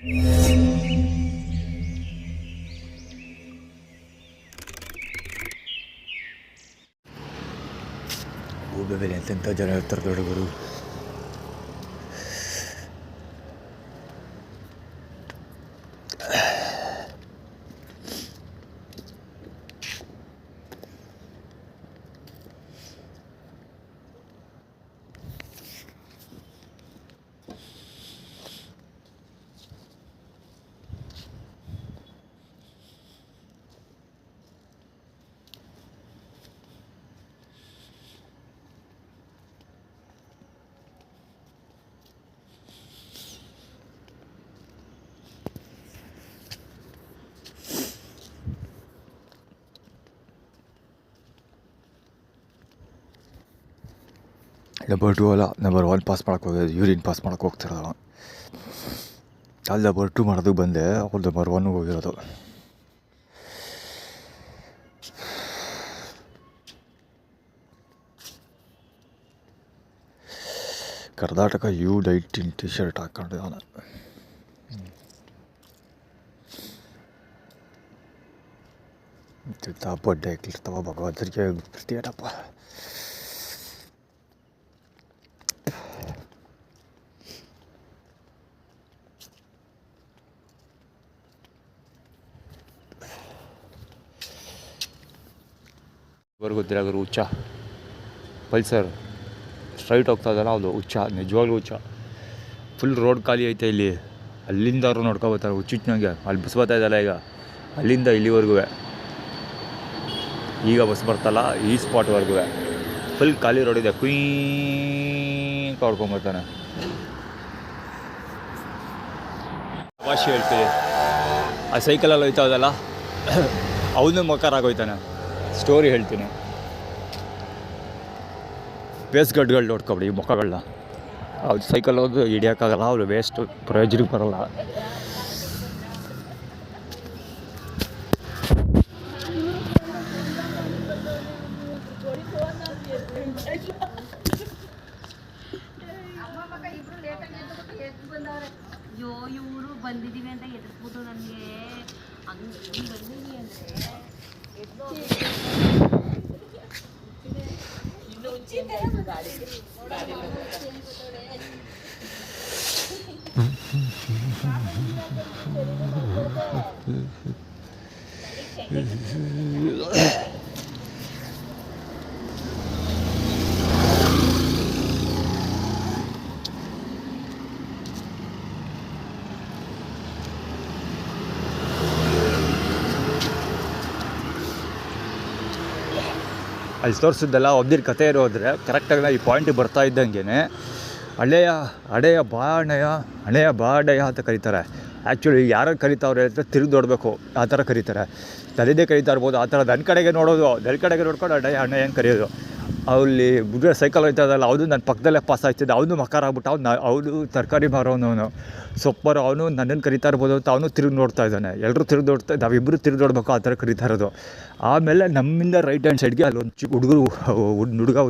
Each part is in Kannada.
ಗೂಬೆ ಬೆಲೆ ಎಂತೆಂಥ ಜನ ಇರ್ತಾರೆ ದೊಡ್ಡವರು. ನಂಬರ್ 2 ಅಲ್ಲ, ನಂಬರ್ 1 ಪಾಸ್ ಮಾಡೋಕ್ಕೆ ಹೋಗೋದು, ಯೂರಿನ್ ಪಾಸ್ ಮಾಡೋಕ್ಕೆ ಹೋಗ್ತಿರೋದು. ಅಲ್ಲಿ ನಂಬರ್ 2 ಮಾಡೋದಕ್ಕೆ ಬಂದೆ, ಅವ್ರು ನಂಬರ್ 1 ಹೋಗಿರೋದು. ಕರ್ನಾಟಕ U19 ಟಿ ಶರ್ಟ್ ಹಾಕ್ಕೊಂಡಿದ್ದಾನೆ. ಬಡ್ಡೆ ಇರ್ತಾವ ಭಗವಂತರಿಗೆ ಬಿಡ್ತೀಯನಪ್ಪ. ಗೊತ್ತಿರಾಗರು ಹುಚ್ಚ ಪಲ್ಸರ್ ಸ್ಟ್ರೈಟ್ ಹೋಗ್ತಾ ಇದಲ್ಲ, ಅದು ಹುಚ್ಚ, ನಿಜವಾಗ್ಲೂ ಹುಚ್ಚ. ಫುಲ್ ರೋಡ್ ಖಾಲಿ ಐತೆ ಇಲ್ಲಿ. ಅಲ್ಲಿಂದ ಅವರು ನೋಡ್ಕೊಬೋತಾರೆ ಹುಚ್ಚಿಚ್ಚಿನಾಗೆ. ಅಲ್ಲಿ ಬಸ್ ಬರ್ತಾ ಇದ್ದಲ್ಲ ಈಗ, ಅಲ್ಲಿಂದ ಇಲ್ಲಿವರೆಗೂ ಈಗ ಬಸ್ ಬರ್ತಲ್ಲ ಈ ಸ್ಪಾಟ್ವರೆಗೂ ಫುಲ್ ಖಾಲಿ ರೋಡ್ ಇದೆ. ಕುಯ್ ಹೊಡ್ಕೊಂಬರ್ತಾನೆ. ಭಾಷೆ ಹೇಳ್ತೀವಿ, ಆ ಸೈಕಲಲ್ಲಿ ಹೋಯ್ತಾ ಹೋದಲ್ಲ ಅವನು ಮಕಾರಾಗೋಯ್ತಾನೆ. ಸ್ಟೋರಿ ಹೇಳ್ತೀನಿ, ಬೇಸ್ಗಡ್ಗಳು ನೋಡ್ಕೊಬಿಡಿ ಈ ಮುಖಗಳನ್ನ. ಅವ್ರು ಸೈಕಲ್ ಹೋದು ಹಿಡಿಯೋಕ್ಕಾಗಲ್ಲ, ಅವ್ರು ವೇಸ್ಟು, ಪ್ರಯೋಜನಕ್ಕೆ ಬರೋಲ್ಲ. ಇವರು ಬಂದಿದ್ದೀವಿ ಅಂತ ಎದುರ್ಬೋದು ನನಗೆ. ಹಂಗೆ ಬಂದಿದ್ದೀವಿ ಅಂದರೆ ಅಲ್ಲಿ ತೋರಿಸಿದ್ದೆಲ್ಲ ಒಬ್ಬರ ಕತೆ ಇರೋದ್ರೆ ಕರೆಕ್ಟಾಗಿ ಈ ಪಾಯಿಂಟಿಗೆ ಬರ್ತಾ ಇದ್ದಂಗೆ ಹಳೆಯ ಬಾಣೆಯ ಅಂತ ಕರೀತಾರೆ. ಆ್ಯಕ್ಚುಲಿ ಯಾರು ಕರೀತಾವ್ರೆ ಅಂತ ತಿರುಗಿ ನೋಡಬೇಕು, ಆ ಥರ ಕರೀತಾರೆ. ತಲೆದೇ ಕರೀತಾ ಇರ್ಬೋದು, ಆ ಥರ ನನ್ನ ಕಡೆಗೆ ನೋಡೋದು, ನನ್ನ ಕಡೆಗೆ ನೋಡ್ಕೊಂಡು ಅಣ್ಣಯ್ಯ ಏನು ಕರೆಯೋದು. ಅಲ್ಲಿ ಬುಡ್ಡ ಸೈಕಲ್ ಹೋಯ್ತಾ ಇದ್ದಲ್ಲ, ಅವನು ನನ್ನ ಪಕ್ಕದಲ್ಲೇ ಪಾಸ್ ಆಗ್ತಿದ್ದ. ಅವನು ಮಕಾರ ಆಗ್ಬಿಟ್ಟು ಅವನು ತರಕಾರಿ ಮಾರೋನು, ಸೊಪ್ಪರು, ಅವನು ನನ್ನನ್ನು ಕರಿತಾ ಇರ್ಬೋದು ಅಂತ ಅವನು ತಿರುಗಿ ನೋಡ್ತಾ ಇದ್ದಾನೆ. ಎಲ್ಲರೂ ತಿರುಗಿ ನೋಡ್ತಾ, ನಾವಿಬ್ಬರು ತಿರುಗಿ ನೋಡ್ಬೇಕು, ಆ ಥರ ಕರೀತಾ ಇರೋದು. ಆಮೇಲೆ ನಮ್ಮಿಂದ ರೈಟ್ ಹ್ಯಾಂಡ್ ಸೈಡ್ಗೆ ಅಲ್ಲಿ ಒಂದು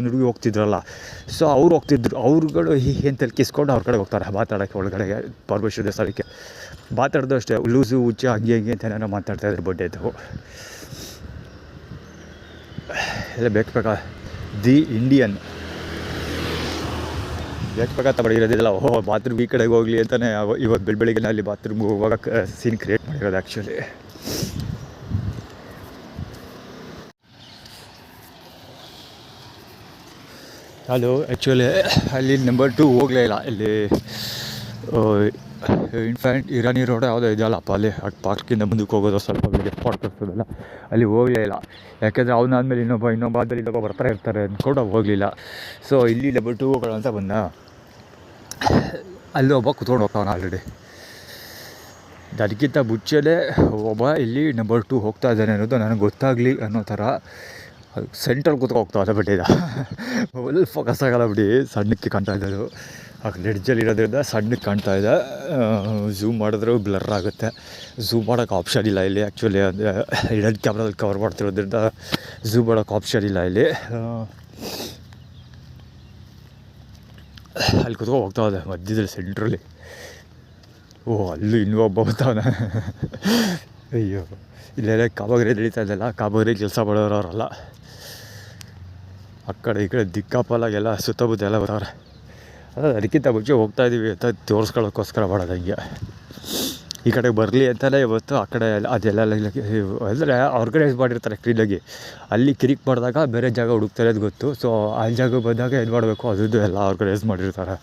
ಹುಡುಗಿ ಹೋಗ್ತಿದ್ರಲ್ಲ, ಸೊ ಅವ್ರು ಹೋಗ್ತಿದ್ರು. ಅವ್ರುಗಳು ಏನು ತಲೆಕಿಸ್ಕೊಂಡು ಅವ್ರ ಕಡೆ ಹೋಗ್ತಾರೆ ಮಾತಾಡೋಕ್ಕೆ, ಒಳಗಡೆಗೆ ಪರಮೇಶ್ವರ ದೇವಸ್ಥಾನಕ್ಕೆ ಮಾತಾಡ್ದು ಅಷ್ಟೇ. ಲೂಸು ಹುಚ್ಚ ಹಂಗೆ ಅಂತ ಏನೇನೋ ಮಾತಾಡ್ತಾಯಿದ್ರು. ಬಡ್ಡೆ ಇದ್ದವು ಎಲ್ಲ ಬೇಕಾ ದಿ ಇಂಡಿಯನ್ ಬೇಕಾ ತಗೊಂಡಿರೋದಿಲ್ಲ. ಬಾತ್ರೂಮ್ ಈ ಕಡೆಗೆ ಹೋಗಲಿ ಅಂತಲೇ ಇವತ್ತು ಬೆಳಗ್ಗೆ ಅಲ್ಲಿ ಬಾತ್ರೂಮ್ಗೆ ಹೋಗೋಕೆ ಸೀನ್ ಕ್ರಿಯೇಟ್ ಮಾಡಿರೋದು ಆ್ಯಕ್ಚುಲಿ. ಅದು ಆ್ಯಕ್ಚುಲಿ ಅಲ್ಲಿ ನಂಬರ್ 2 ಹೋಗಲೇ ಇಲ್ಲ. ಇಲ್ಲಿ ಇನ್ಫ್ಯಾಂಟ್ ಇರಾನಿ ರೋಡ್ ಯಾವುದೋ ಇದೆಯಲ್ಲಪ್ಪ, ಅಲ್ಲಿ ಪಾರ್ಕಿಂದ ಮುಂದಕ್ಕೆ ಹೋಗೋದು ಸ್ವಲ್ಪ ಬೆಳಿಗ್ಗೆ ಸ್ಪಾಟ್ ಬರ್ತದಲ್ಲ, ಅಲ್ಲಿ ಹೋಗಲೇ ಇಲ್ಲ. ಯಾಕೆಂದರೆ ಅವನಾದ್ಮೇಲೆ ಇನ್ನೊಬ್ಬ ಆದಮೇಲೆ ಇನ್ನೊಬ್ಬ ಬರ್ತಾ ಇರ್ತಾರೆ ಅಂದ್ಕೊಂಡು ಹೋಗಲಿಲ್ಲ. ಸೊ ಇಲ್ಲಿ ನಂಬರ್ 2 ಹೋಗೋಣ ಅಂತ ಬಂದ. ಅಲ್ಲಿ ಒಬ್ಬ ಕುತ್ಕೊಂಡು ಹೋಗ್ತಾವನ ಆಲ್ರೆಡಿ. ಅದಕ್ಕಿಂತ ಮುಂಚೆನೇ ಒಬ್ಬ ಇಲ್ಲಿ ನಂಬರ್ 2 ಹೋಗ್ತಾ ಇದ್ದಾನೆ ಅನ್ನೋದು ನನಗೆ ಗೊತ್ತಾಗಲಿ ಅನ್ನೋ ಥರ ಸೆಂಟ್ರಲ್ಲಿ ಕೂತ್ಕೊಂಡು ಹೋಗ್ತಾವೆ. ಬಿಟ್ಟಿದ್ದ ಫುಲ್ ಫೋಕಸ್ ಆಗಲ್ಲ ಬಿಡಿ, ಸಣ್ಣಕ್ಕೆ ಕಾಣ್ತಾ ಇದ್ದದು. ಆ ಲೆಡ್ಜಲ್ಲಿ ಇರೋದ್ರಿಂದ ಸಣ್ಣಕ್ಕೆ ಕಾಣ್ತಾ ಇದೆ. ಝೂಮ್ ಮಾಡಿದ್ರೂ ಬ್ಲರ್ ಆಗುತ್ತೆ. ಝೂಮ್ ಮಾಡೋಕ್ಕೆ ಆಪ್ಷನ್ ಇಲ್ಲ ಇಲ್ಲಿ. ಆ್ಯಕ್ಚುಲಿ ಅಂದರೆ ಹಿಡನ್ ಕ್ಯಾಮ್ರಾದಲ್ಲಿ ಕವರ್ ಮಾಡ್ತಿರೋದ್ರಿಂದ ಝೂಮ್ ಮಾಡೋಕ್ಕೆ ಆಪ್ಷನ್ ಇಲ್ಲ ಇಲ್ಲಿ. ಅಲ್ಲಿ ಕೂತ್ಕೊಂಡು ಹೋಗ್ತಾ ಇದೆ ಮಧ್ಯದಲ್ಲಿ ಸೆಂಟ್ರಲ್ಲಿ. ಓ ಅಲ್ಲೂ ಇನ್ನೂ ಒಬ್ಬ ಬರ್ತಾವನೆ. ಅಯ್ಯೋ, ಇಲ್ಲೆಲ್ಲ ಕಾಬಾಗರೆ ನಡೀತಾ ಇದ್ದಲ್ಲ, ಕಾಬಾಗರೆ ಕೆಲಸ ಮಾಡೋರು ಅವರಲ್ಲ. ಆ ಕಡೆ ಈ ಕಡೆ ದಿಕ್ಕಾಪಲಾಗೆಲ್ಲ ಸುತ್ತಮುತ್ತ ಎಲ್ಲ ಬರ್ತಾರೆ. ಅದಕ್ಕಿಂತ ಮುಂಚೆ ಹೋಗ್ತಾಯಿದ್ದೀವಿ ಅಂತ ತೋರಿಸ್ಕೊಳ್ಳೋಕ್ಕೋಸ್ಕರ ಮಾಡೋದು ಹಂಗೆ. ಈ ಕಡೆ ಬರಲಿ ಅಂತಲೇ ಇವತ್ತು ಆ ಕಡೆ ಅದೆಲ್ಲ ಅಂದರೆ ಆರ್ಗನೈಸ್ ಮಾಡಿರ್ತಾರೆ ಕ್ಲೀನಾಗಿ. ಅಲ್ಲಿ ಕಿರಿಕ್ ಮಾಡಿದಾಗ ಬೇರೆ ಜಾಗ ಹುಡುಕ್ತಾರೆ ಅದು ಗೊತ್ತು. ಸೊ ಆ ಜಾಗ ಬಂದಾಗ ಏನು ಮಾಡಬೇಕು ಅದು ಎಲ್ಲ ಆರ್ಗನೈಸ್ ಮಾಡಿರ್ತಾರೆ.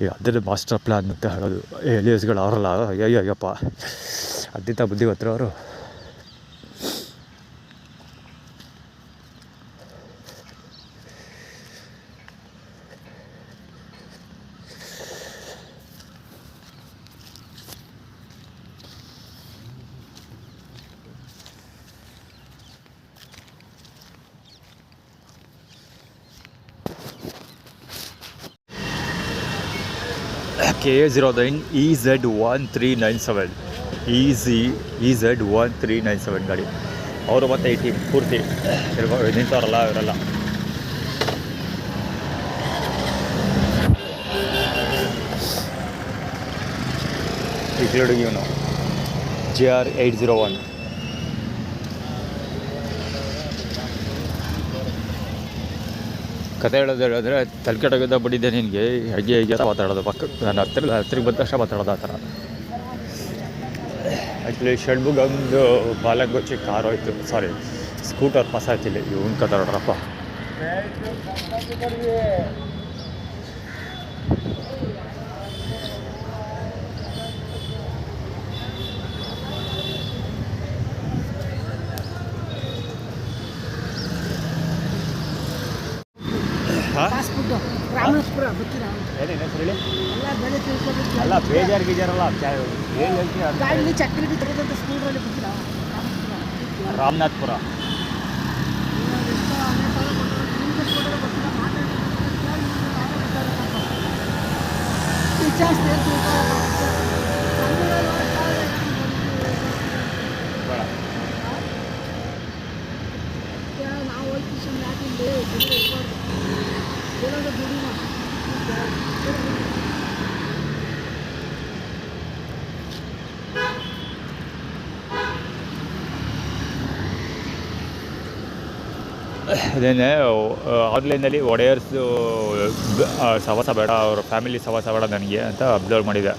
ಈಗ ಅದನ್ನು ಮಾಸ್ಟರ್ ಪ್ಲ್ಯಾನ್ ಅಂತ ಹೇಳೋದು. ಏಲಿಯಸ್ಗಳು ಅವರಲ್ಲ, ಅಯ್ಯಪ್ಪ ಅದ್ದಿತ್ತ ಬುದ್ಧಿವಂತರು ಅವರು. KA09 EZ1397 EZ1397 ಗಾಡಿ. ಅವರು ಮತ್ತು ಈ ಟೀಮ್ ಪೂರ್ತಿ ನಿಂತವರಲ್ಲ ಇವರೆಲ್ಲ. including ಇವನು JR801. ಕತೆ ಹೇಳಿದ್ರೆ ತಲೆ ಕೆಟ್ಟೋಗಿದ್ದ ಬಿಟ್ಟಿದ್ದೆ ನಿನಗೆ, ಹಾಗೆ ಹೀಗೆ ಮಾತಾಡೋದು ಪಕ್ಕ. ನಾನು ಹತ್ತಿರಕ್ಕೆ ಬಂದ ತಕ್ಷಣ ಮಾತಾಡೋದು ಆ ಥರ. ಆ್ಯಕ್ಚುಲಿ ಷಣ್ಮುಗಂದು ಬಾಲಂಗೊಚ್ಚಿ ಕಾರ್ ಹೋಯ್ತು, ಸಾರಿ ಸ್ಕೂಟರ್ ಪಾಸ್ ಆಯ್ತಿಲ್ಲ. ಇವನು ಕತೆ ನೋಡ್ರಪ್ಪ. ರಾಮನಾಥಪುರ ಗೊತ್ತಿಲ್ಲ. ಏನೇನು ಹೇಳಿ ಎಲ್ಲ ಬೆಲೆ ತಿಳ್ಕೊಬೇಕು. ಅಲ್ಲ ಬೇಜಾರು ಗೀಜಾರಲ್ಲ, ಏನು ಹೇಳ್ತೀವಿ. ಗಾಡಿಲಿ ಚಕ್ರಕ್ಕೆ ತಗೋದಂತ ಸ್ಕೂಟ್ರಲ್ಲಿ ಗೊತ್ತಿಲ್ಲ. ರಾಮನಾಥ್ಪುರ ನಾವು ಹೋಗ್ತೀವಿ ಏನಾದರೂ ದುಡಿ ಅದೇನೆ ಆನ್ಲೈನಲ್ಲಿ ಒಡೆಯರ್ಸು ಸವಾಸ ಬೇಡ, ಅವ್ರ ಫ್ಯಾಮಿಲಿ ಸವಾಸ ಬೇಡ ನನಗೆ ಅಂತ ಅಬ್ಸರ್ವ್ ಮಾಡಿದೆ.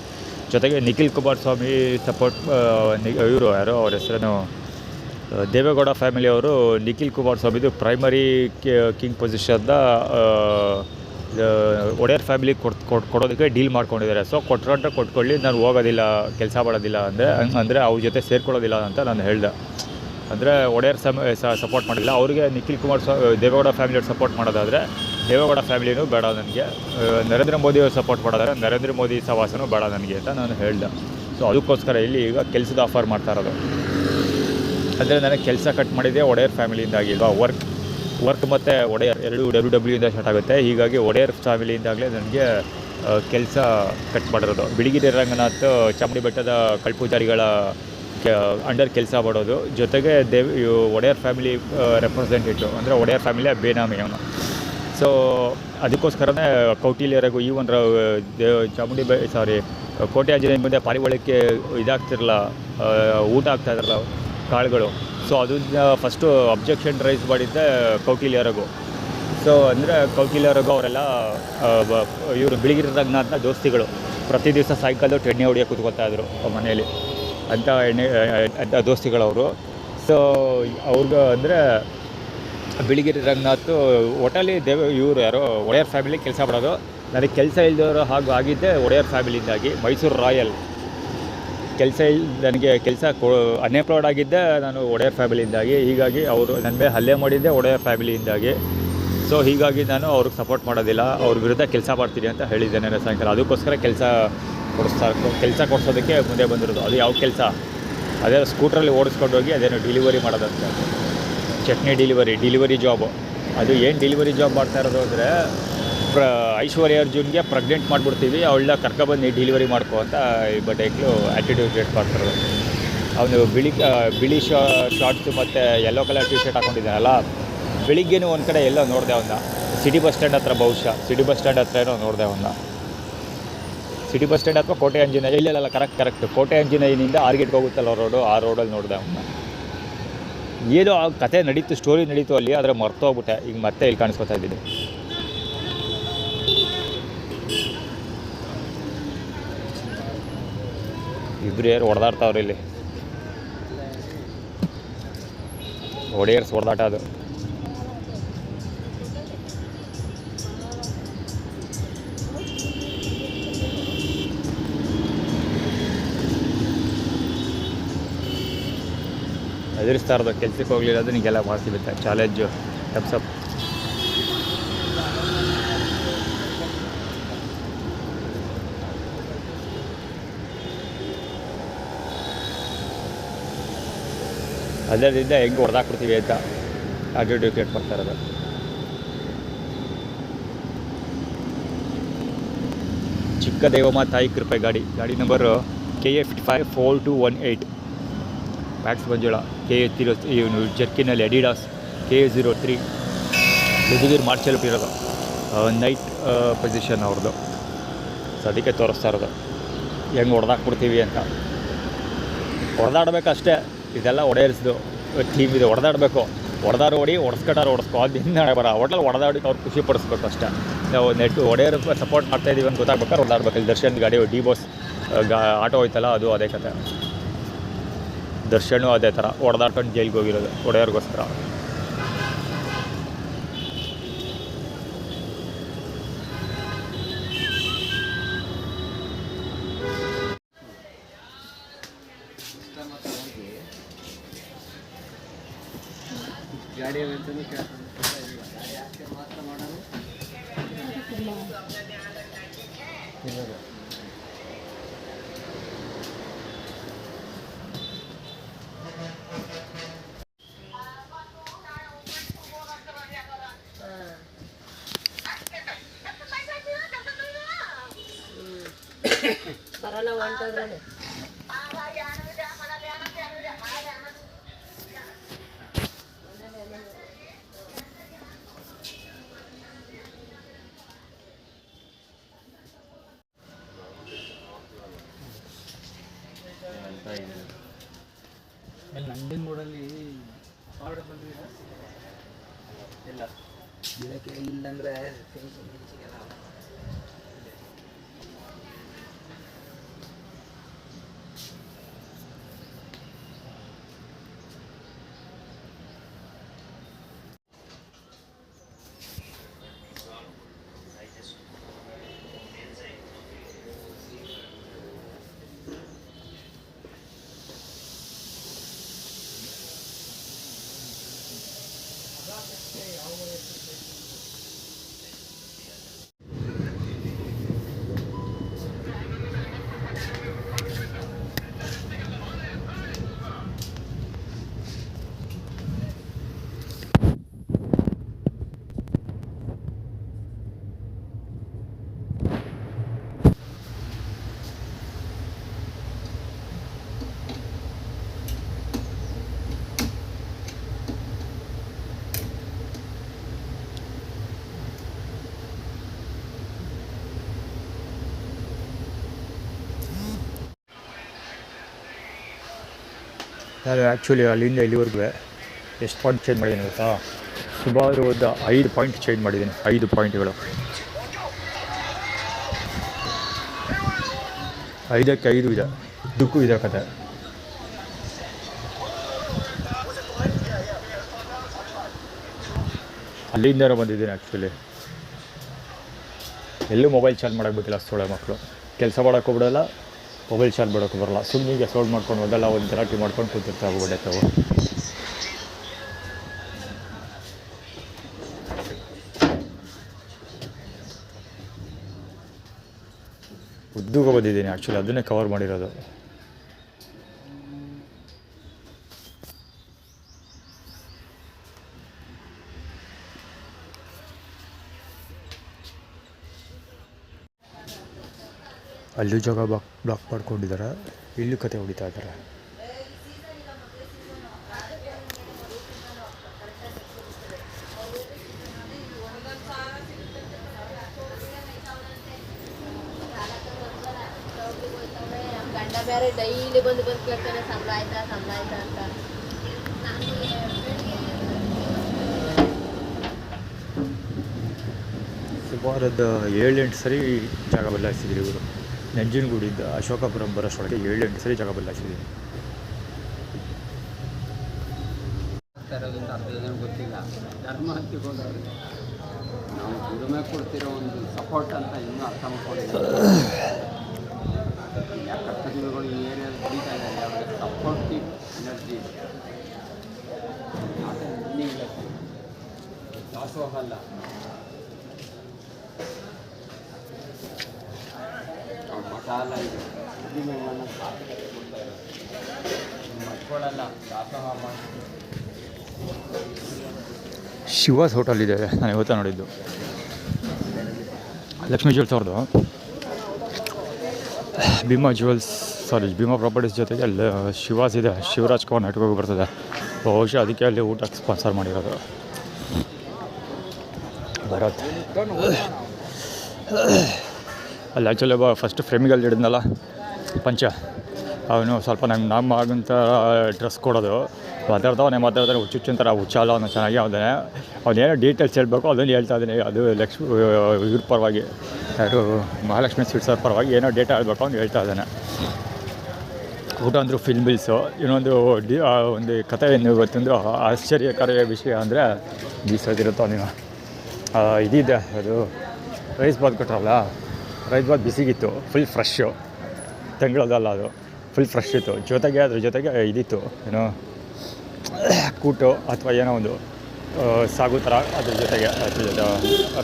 ಜೊತೆಗೆ ನಿಖಿಲ್ ಕುಮಾರಸ್ವಾಮಿ ಸಪೋರ್ಟ್, ಇವರು ಯಾರೋ ಅವ್ರ ಹೆಸರೇನು ದೇವೇಗೌಡ ಫ್ಯಾಮಿಲಿಯವರು ನಿಖಿಲ್ ಕುಮಾರಸ್ವಾಮಿದು ಪ್ರೈಮರಿ ಕಿಂಗ್ ಪೊಸಿಷನ್ನ ಒಡೆಯರ್ ಫ್ಯಾಮಿಲಿ ಕೊಡೋದಕ್ಕೆ ಡೀಲ್ ಮಾಡ್ಕೊಂಡಿದ್ದಾರೆ. ಸೊ ಕೊಟ್ಕೊಳ್ಳಿ, ನಾನು ಹೋಗೋದಿಲ್ಲ, ಕೆಲಸ ಮಾಡೋದಿಲ್ಲ ಅಂದರೆ ಅವ್ರ ಜೊತೆ ಸೇರ್ಕೊಳ್ಳೋದಿಲ್ಲ ಅಂತ ನಾನು ಹೇಳಿದೆ. ಅಂದರೆ ಒಡೆಯರ್ ಸಪೋರ್ಟ್ ಮಾಡಿಲ್ಲ ಅವ್ರಿಗೆ. ನಿಖಿಲ್ ದೇವೇಗೌಡ ಫ್ಯಾಮಿಲಿಯವ್ರು ಸಪೋರ್ಟ್ ಮಾಡೋದಾದರೆ ದೇವೇಗೌಡ ಫ್ಯಾಮಿಲಿನೂ ಬೇಡ ನನಗೆ, ನರೇಂದ್ರ ಮೋದಿಯವ್ರು ಸಪೋರ್ಟ್ ಮಾಡೋದಾದ್ರೆ ನರೇಂದ್ರ ಮೋದಿ ಸವಾಸನೂ ಬೇಡ ನನಗೆ ಅಂತ ನಾನು ಹೇಳಿದೆ. ಸೊ ಅದಕ್ಕೋಸ್ಕರ ಇಲ್ಲಿ ಈಗ ಕೆಲಸದ ಆಫರ್ ಮಾಡ್ತಾ ಇರೋದು. ಅಂದರೆ ನನಗೆ ಕೆಲಸ ಕಟ್ ಮಾಡಿದ್ದೆ ಒಡೆಯರ್ ಫ್ಯಾಮಿಲಿಯಿಂದಾಗಿಲ್ವಾ. ವರ್ಕ್ ಮತ್ತು ಒಡೆಯರ್ ಎರಡು WW ಸ್ಟಾರ್ಟ್ ಆಗುತ್ತೆ. ಹೀಗಾಗಿ ಒಡೆಯರ್ ಫ್ಯಾಮಿಲಿಯಿಂದಾಗಲೇ ನನಗೆ ಕೆಲಸ ಕಟ್ ಮಾಡಿರೋದು. ಬಿಳಿಗಿರಿ ರಂಗನಾಥ್ ಚಾಮುಂಡಿ ಬೆಟ್ಟದ ಕಲ್ಪೂಜಾರಿಗಳ ಅಂಡರ್ ಕೆಲಸ ಮಾಡೋದು. ಜೊತೆಗೆ ಒಡೆಯರ್ ಫ್ಯಾಮಿಲಿ ರೆಪ್ರೆಸೆಂಟೇಟಿವ್, ಅಂದರೆ ಒಡೆಯರ್ ಫ್ಯಾಮಿಲಿಯ ಬೇನಾಮಿ ಅವನು. ಸೊ ಅದಕ್ಕೋಸ್ಕರನೇ ಕೌಟಿಲ್ಯರಿಗೂ ಈ ಒಂದು ಕೋಟೆ ಆಂಜನೇಯ ಮುಂದೆ ಪಾರಿವಾಳಕ್ಕೆ ಇದಾಗ್ತಿರಲ್ಲ, ಊಟ ಆಗ್ತಾಯಿದ್ರಲ್ಲ ಕಾಳುಗಳು. ಸೊ ಅದನ್ನ ಫಸ್ಟು ಅಬ್ಜೆಕ್ಷನ್ ರೈಸ್ ಮಾಡಿದ್ದೆ ಕೌಟಿಲ್ಯರಿಗೂ. ಸೊ ಅಂದರೆ ಕೌಟಿಲ್ಯರಿಗೂ ಅವರೆಲ್ಲ ಇವರು ಬಿಳಿಗಿರಿ ರಂಗನಾಥ್ನ ದೋಸ್ತಿಗಳು. ಪ್ರತಿ ದಿವಸ ಸಾಯಂಕಾಲ ಎಣ್ಣೆ ಹೊಡಿಯೋಕೆ ಕೂತ್ಕೊತಾಯಿದ್ರು ಮನೆಯಲ್ಲಿ ಅಂತ ದೋಸ್ತಿಗಳವರು. ಸೊ ಅವ್ರಿಗೆ ಅಂದರೆ ಬಿಳಿಗಿರಿ ರಂಗನಾಥ್ ಒಟ್ಟಲ್ಲಿ ಇವರು ಯಾರೋ ಒಡೆಯರ್ ಫ್ಯಾಮಿಲಿ ಕೆಲಸ ಮಾಡೋದು. ನನಗೆ ಕೆಲಸ ಇಲ್ಲದವರು ಹಾಗೂ ಆಗಿದ್ದೆ ಒಡೆಯರ್ ಫ್ಯಾಮಿಲಿಯಿಂದಾಗಿ. ಮೈಸೂರು ರಾಯಲ್ ನನಗೆ ಕೆಲಸ ಅನ್ಎಂಪ್ಲಾಯ್ಡ್ ಆಗಿದ್ದೆ ನಾನು ಒಡೆಯರ್ ಫ್ಯಾಮಿಲಿಯಿಂದಾಗಿ. ಹೀಗಾಗಿ ಅವರು ನನ್ನ ಮೇಲೆ ಹಲ್ಲೆ ಮಾಡಿದ್ದೆ ಒಡೆಯರ್ ಫ್ಯಾಮಿಲಿಯಿಂದಾಗಿ. ಸೊ ಹೀಗಾಗಿ ನಾನು ಅವ್ರಿಗೆ ಸಪೋರ್ಟ್ ಮಾಡೋದಿಲ್ಲ, ಅವ್ರ ವಿರುದ್ಧ ಕೆಲಸ ಮಾಡ್ತೀನಿ ಅಂತ ಹೇಳಿದ್ದೇನೆ ಸಾಯಂಕಾಲ. ಅದಕ್ಕೋಸ್ಕರ ಕೆಲಸ ಕೊಡಿಸೋದಕ್ಕೆ ಮುಂದೆ ಬಂದಿರೋದು. ಅದು ಯಾವ ಕೆಲಸ? ಅದೇ ಸ್ಕೂಟ್ರಲ್ಲಿ ಓಡಿಸ್ಕೊಂಡೋಗಿ ಅದೇನು ಡೆಲಿವರಿ ಮಾಡೋದಂತ, ಚಟ್ನಿ ಡೆಲಿವರಿ ಜಾಬು. ಅದು ಏನು ಡೆಲಿವರಿ ಜಾಬ್ ಮಾಡ್ತಾ ಇರೋದು ಅಂದರೆ ಐಶ್ವರ್ಯ ಅರ್ಜುನ್ಗೆ ಪ್ರೆಗ್ನೆಂಟ್ ಮಾಡಿಬಿಡ್ತೀವಿ, ಅವಳನ್ನ ಕರ್ಕೊಬಂದು ಡೆಲಿವರಿ ಮಾಡ್ಕೊ ಅಂತ ಬಟ್ಟೆಗಳು ಆ್ಯಟಿಟ್ಯೂಡ್ ಕ್ರಿಯೇಟ್ ಮಾಡ್ತಿರೋದು. ಅವನು ಬಿಳಿ ಶಾರ್ಟ್ಸು ಮತ್ತು ಯೆಲ್ಲೋ ಕಲರ್ ಟಿ ಶರ್ಟ್ ಹಾಕ್ಕೊಂಡಿದ್ದಾನಲ್ಲ. ಬೆಳಿಗ್ಗೆನೂ ಒಂದು ಕಡೆ ಎಲ್ಲೋ ನೋಡಿದೆ ಅವನ್ನ, ಸಿಟಿ ಬಸ್ ಸ್ಟ್ಯಾಂಡ್ ಹತ್ರ, ಬಹುಶಃ ಸಿಟಿ ಬಸ್ ಸ್ಟ್ಯಾಂಡ್ ಹತ್ರ ಏನೋ ನೋಡಿದೆ ಅವನ್ನ. ಸಿಟಿ ಬಸ್ ಸ್ಟ್ಯಾಂಡ್ ಅಥವಾ ಕೋಟೆ ಆಂಜನೇಯ, ಇಲ್ಲ ಕರೆಕ್ಟ್ ಕೋಟೆ ಆಂಜನೇಯನಿಂದ ಆರ್ಗೇಟ್ಗೆ ಹೋಗುತ್ತಲ್ಲ ರೋಡು, ಆ ರೋಡಲ್ಲಿ ನೋಡಿದೆ ಅವನ್ನ. ಏನೋ ಆ ಕತೆ ನಡೀತು, ಸ್ಟೋರಿ ನಡೀತು ಅಲ್ಲಿ, ಆದರೆ ಮರ್ತೋಗ್ಬಿಟ್ಟೆ. ಈಗ ಮತ್ತೆ ಇಲ್ಲಿ ಕಾಣಿಸ್ಕೊತಾ ಇದ್ದೀನಿ. ಇಬ್ಬರು ಯಾರು ಹೊಡೆದಾಡ್ತಾವ್ರಿ ಇಲ್ಲಿ, ಒಡೆಯರ್ಸ್ ಹೊಡೆದಾಟ ಅದು. ಎದುರಿಸ್ತಾ ಇರೋದು, ಕೆಲ್ಸಕ್ಕೆ ಹೋಗ್ಲಿರೋದು ನಿಗೆಲ್ಲ ಮಾಡ್ತಿರುತ್ತೆ ಚಾಲೆಂಜು ಟಪ್ಸಪ್. ಅದರಿಂದ ಹೆಂಗೆ ಹೊಡೆದಾಕ್ಬಿಡ್ತೀವಿ ಅಂತ ಆಟಿಟ್ಯೂಡ್ ಕ್ರಿಯೇಟ್ ಮಾಡ್ತಾ ಇರೋದು. ಚಿಕ್ಕ ದೇವಮ್ಮ ತಾಯಿ ಕೃಪೆ ಗಾಡಿ ನಂಬರು KA 554218. ಮ್ಯಾಕ್ಸ್ ಮಂಜುಳ, KA ಇವನು ಜರ್ಕಿನಲ್ಲಿ ಅಡಿಡಾಸ್ KA 03. ಯದುವೀರ್ ಮಾರ್ಚಲ್ ಇರೋದು ನೈಟ್ ಪೊಸಿಷನ್ ಅವ್ರದ್ದು. ಸೊ ಅದಕ್ಕೆ ತೋರಿಸ್ತಾ ಇರೋದು ಹೆಂಗೆ ಹೊಡೆದಾಕ್ಬಿಡ್ತೀವಿ ಅಂತ. ಹೊಡೆದಾಡ್ಬೇಕಷ್ಟೇ, ಇದೆಲ್ಲ ಹೊಡೆಯರ್ಸ್ದು ಟೀಮ್ ಇದೆ. ಹೊಡೆದಾರು ಹೊಡಿ, ಹೊಡೆಸ್ಕೋ, ಅದಿಂದ ಒಟ್ಟಲ್ಲಿ ಹೊಡೆದಾಡಿ ಅವ್ರು ಖುಷಿ ಪಡಿಸ್ಬೇಕು ಅಷ್ಟೇ. ನಾವು ಹೊಡೆಯರು ಸಪೋರ್ಟ್ ಮಾಡ್ತಾಯಿದ್ದೀವಿ ಅಂತ ಗೊತ್ತಾಗ್ಬೇಕಾದ್ರೆ ಹೊಡೆದಾಡ್ಬೇಕು. ಇಲ್ಲಿ ದರ್ಶನ್ ಗಾಡಿ ಡಿ ಬಾಸ್ ಆಟೋ ಹೋಯ್ತಲ್ಲ, ಅದು ಅದೇ ಕತೆ. ದರ್ಶನು ಅದೇ ಥರ ಹೊಡೆದಾಡ್ಕೊಂಡು ಜೈಲಿಗೆ ಹೋಗಿರೋದು ಹೊಡೆಯೋರ್ಗೋಸ್ಕರ. ಗಾಡಿ ಬರಲ್ಲ ಹೊಂಟೋದ್ರೇ. ನಂದಿನ ಮೂಡಲ್ಲಿ ಇಲ್ಲ ಇದಕ್ಕೆ ಇಲ್ಲಂದ್ರೆ ಸಿಗಲ್ಲ. ನಾನು ಆ್ಯಕ್ಚುಲಿ ಅಲ್ಲಿಂದ ಇಲ್ಲಿವರೆಗೂ ಎಷ್ಟು ಪಾಯಿಂಟ್ ಚೇಂಜ್ ಮಾಡಿದ್ದೀನಿ ಗೊತ್ತಾ? ಸುಮಾರು ಒಂದು 5 ಪಾಯಿಂಟ್ ಚೇಂಜ್ ಮಾಡಿದ್ದೀನಿ. 5 ಪಾಯಿಂಟ್ಗಳು, 5ಕ್ಕೆ 5 ಇದೆ. ಇದಕ್ಕೂ ಇದೆ ಕತೆ. ಅಲ್ಲಿಂದ ಬಂದಿದ್ದೀನಿ ಆ್ಯಕ್ಚುಲಿ. ಎಲ್ಲೂ ಮೊಬೈಲ್ ಚಾರ್ಜ್ ಮಾಡೋಕ್ಕೆ ಗೊತ್ತಿಲ್ಲ ಅಷ್ಟೊಳೆ ಮಕ್ಕಳು. ಕೆಲಸ ಮಾಡೋಕ್ಕೂ ಬಿಡೋಲ್ಲ, ಮೊಬೈಲ್ ಚಾರ್ಜ್ ಮಾಡೋಕ್ಕೂ ಬರೋಲ್ಲ. ಸುಮ್ಮನೆ ಸೋಲ್ಡ್ ಮಾಡ್ಕೊಂಡು ಹೋದಲ್ಲ ಒಂದು ಗಲಾಟೆ ಮಾಡ್ಕೊಂಡು ಕೂತಿರ್ತಾವೆ ಹೊಡೆತವು. ಉದ್ದುಗ ಬಂದಿದ್ದೀನಿ ಆ್ಯಕ್ಚುಲಿ, ಅದನ್ನೇ ಕವರ್ ಮಾಡಿರೋದು. ಅಲ್ಲೂ ಜಾಗ ಬ್ಲಾಕ್ ಮಾಡ್ಕೊಂಡಿದ್ದಾರೆ, ಇಲ್ಲೂ ಕತೆ ಹೊಡಿತಾ ಇದ್ದಾರೆ. ಬೇರೆ ಡೈಲಿ ಬಂದು ಕೇಳ್ತಾನೆ ಸಂಬಳ ಆಯ್ತಾ ಅಂತ. ನಾನು ಸುಮಾರದ 7-8 ಸರಿ ಜಾಗ ಬದಲಾಯಿಸಿದ್ರು ಇವರು. ನಂಜನಗೂಡಿಂದ ಅಶೋಕಪುರಂ ಬರೋಷ್ಟೊಳಗೆ 7-8 ಸರಿ ಜಾಗ ಬದಲಾಯಿಸಿದ್ರು. ಇರೋದ್ರಿಂದ ಅರ್ಧ ಜನ ಗೊತ್ತಿಲ್ಲ. ಧರ್ಮ ಹಂಚಿಕೊಂಡವ್ರಿಗೆ ನಾವು ದುಡಿಮೆ ಕೊಡ್ತಿರೋ ಒಂದು ಸಪೋರ್ಟ್ ಅಂತ ಇನ್ನೂ ಅರ್ಥ ಮಾಡ್ಕೊಂಡಿದ್ದೀವಿ. ಕರ್ತವ್ಯಗಳು ಈ ಏರಿಯಾದಲ್ಲಿ ದುಡಿತಾ ಇದ್ದಾರೆ, ಅವ್ರಿಗೆ ಸಪೋರ್ಟಿವ್ ಎನರ್ಜಿ ಇಲ್ಲ. ದಾಸೋಹ ಅಲ್ಲ, ಮಠ ಅಲ್ಲ, ಇದು ದುಡಿಮೆ ಮಟ್ಕೊಳ್ಳಲ್ಲ, ದಾಸೋಹ ಮಾಡಿ. ಶಿವಾಸ್ ಹೋಟೆಲ್ ಇದೆ, ನಾನು ಇವತ್ತು ನೋಡಿದ್ದು. ಲಕ್ಷ್ಮೀ ಜ್ಯುವೆಲ್ಸ್ ಅವ್ರದ್ದು. ಭೀಮಾ ಪ್ರಾಪರ್ಟೀಸ್ ಜೊತೆಗೆ ಅಲ್ಲಿ ಶಿವಾಸ್ ಇದೆ, ಶಿವರಾಜ್ ಕವರ್ ನೆಟ್ಗೋಗಿ ಬರ್ತದೆ. ಬಹುಶಃ ಅದಕ್ಕೆ ಅಲ್ಲಿ ಊಟಕ್ಕೆ ಸ್ಪಾನ್ಸರ್ ಮಾಡಿರೋದು ಭರತ್. ಅಲ್ಲಿ ಆ್ಯಕ್ಚುಲಿ ಫಸ್ಟ್ ಫ್ರೇಮಿಗಲ್ಲಿ ಹಿಡಿದ್ನಲ್ಲ ಪಂಚ, ಅವನು ಸ್ವಲ್ಪ ನಮ್ಮ ಆಗಂತ ಡ್ರೆಸ್ ಕೊಡೋದು. ಮಾತಾಡ್ತಾನೆ ಹುಚ್ಚುಚ್ಚಂತರ ಹುಚ್ಚಾಲ ಅವನು ಚೆನ್ನಾಗಿ ಅವನೇ ಅವನೇನೋ ಡೀಟೇಲ್ಸ್ ಹೇಳ್ಬೇಕು ಅದನ್ನು ಹೇಳ್ತಾ ಇದ್ದೀನಿ. ಅದು ಇವ್ರ ಪರವಾಗಿ, ಯಾರು ಮಹಾಲಕ್ಷ್ಮಿ ಸ್ವೀಟ್ಸ್ ಅವ್ರ ಪರವಾಗಿ ಏನೋ ಡೇಟಾ ಹೇಳ್ಬೇಕು ಅವ್ನು ಹೇಳ್ತಾ ಇದ್ದಾನೆ. ಊಟ ಅಂದರು ಫಿಲ್ಮ್ ಬಿಲ್ಸು. ಇನ್ನೊಂದು ಒಂದು ಕಥೆ ಏನು ಗೊತ್ತಂದು ಆಶ್ಚರ್ಯಕರ ವಿಷಯ ಅಂದರೆ ಬೀಸೋದಿರುತ್ತೋ ನೀವು ಇದಿದೆ, ಅದು ರೈಸ್ ಬಾತ್ ಕೊಟ್ರಲ್ಲ, ರೈಸ್ ಬಾತ್ ಬಿಸಿಗಿತ್ತು, ಫುಲ್ ಫ್ರೆಶ್ಶು, ತಂಗಳದಲ್ಲ ಅದು, ಫುಲ್ ಫ್ರೆಶ್ ಇತ್ತು. ಅದ್ರ ಜೊತೆಗೆ ಇದಿತ್ತು, ಏನೋ ಕೂಟು ಅಥವಾ ಏನೋ ಒಂದು ಸಾಗು ಥರ ಅದ್ರ ಜೊತೆಗೆ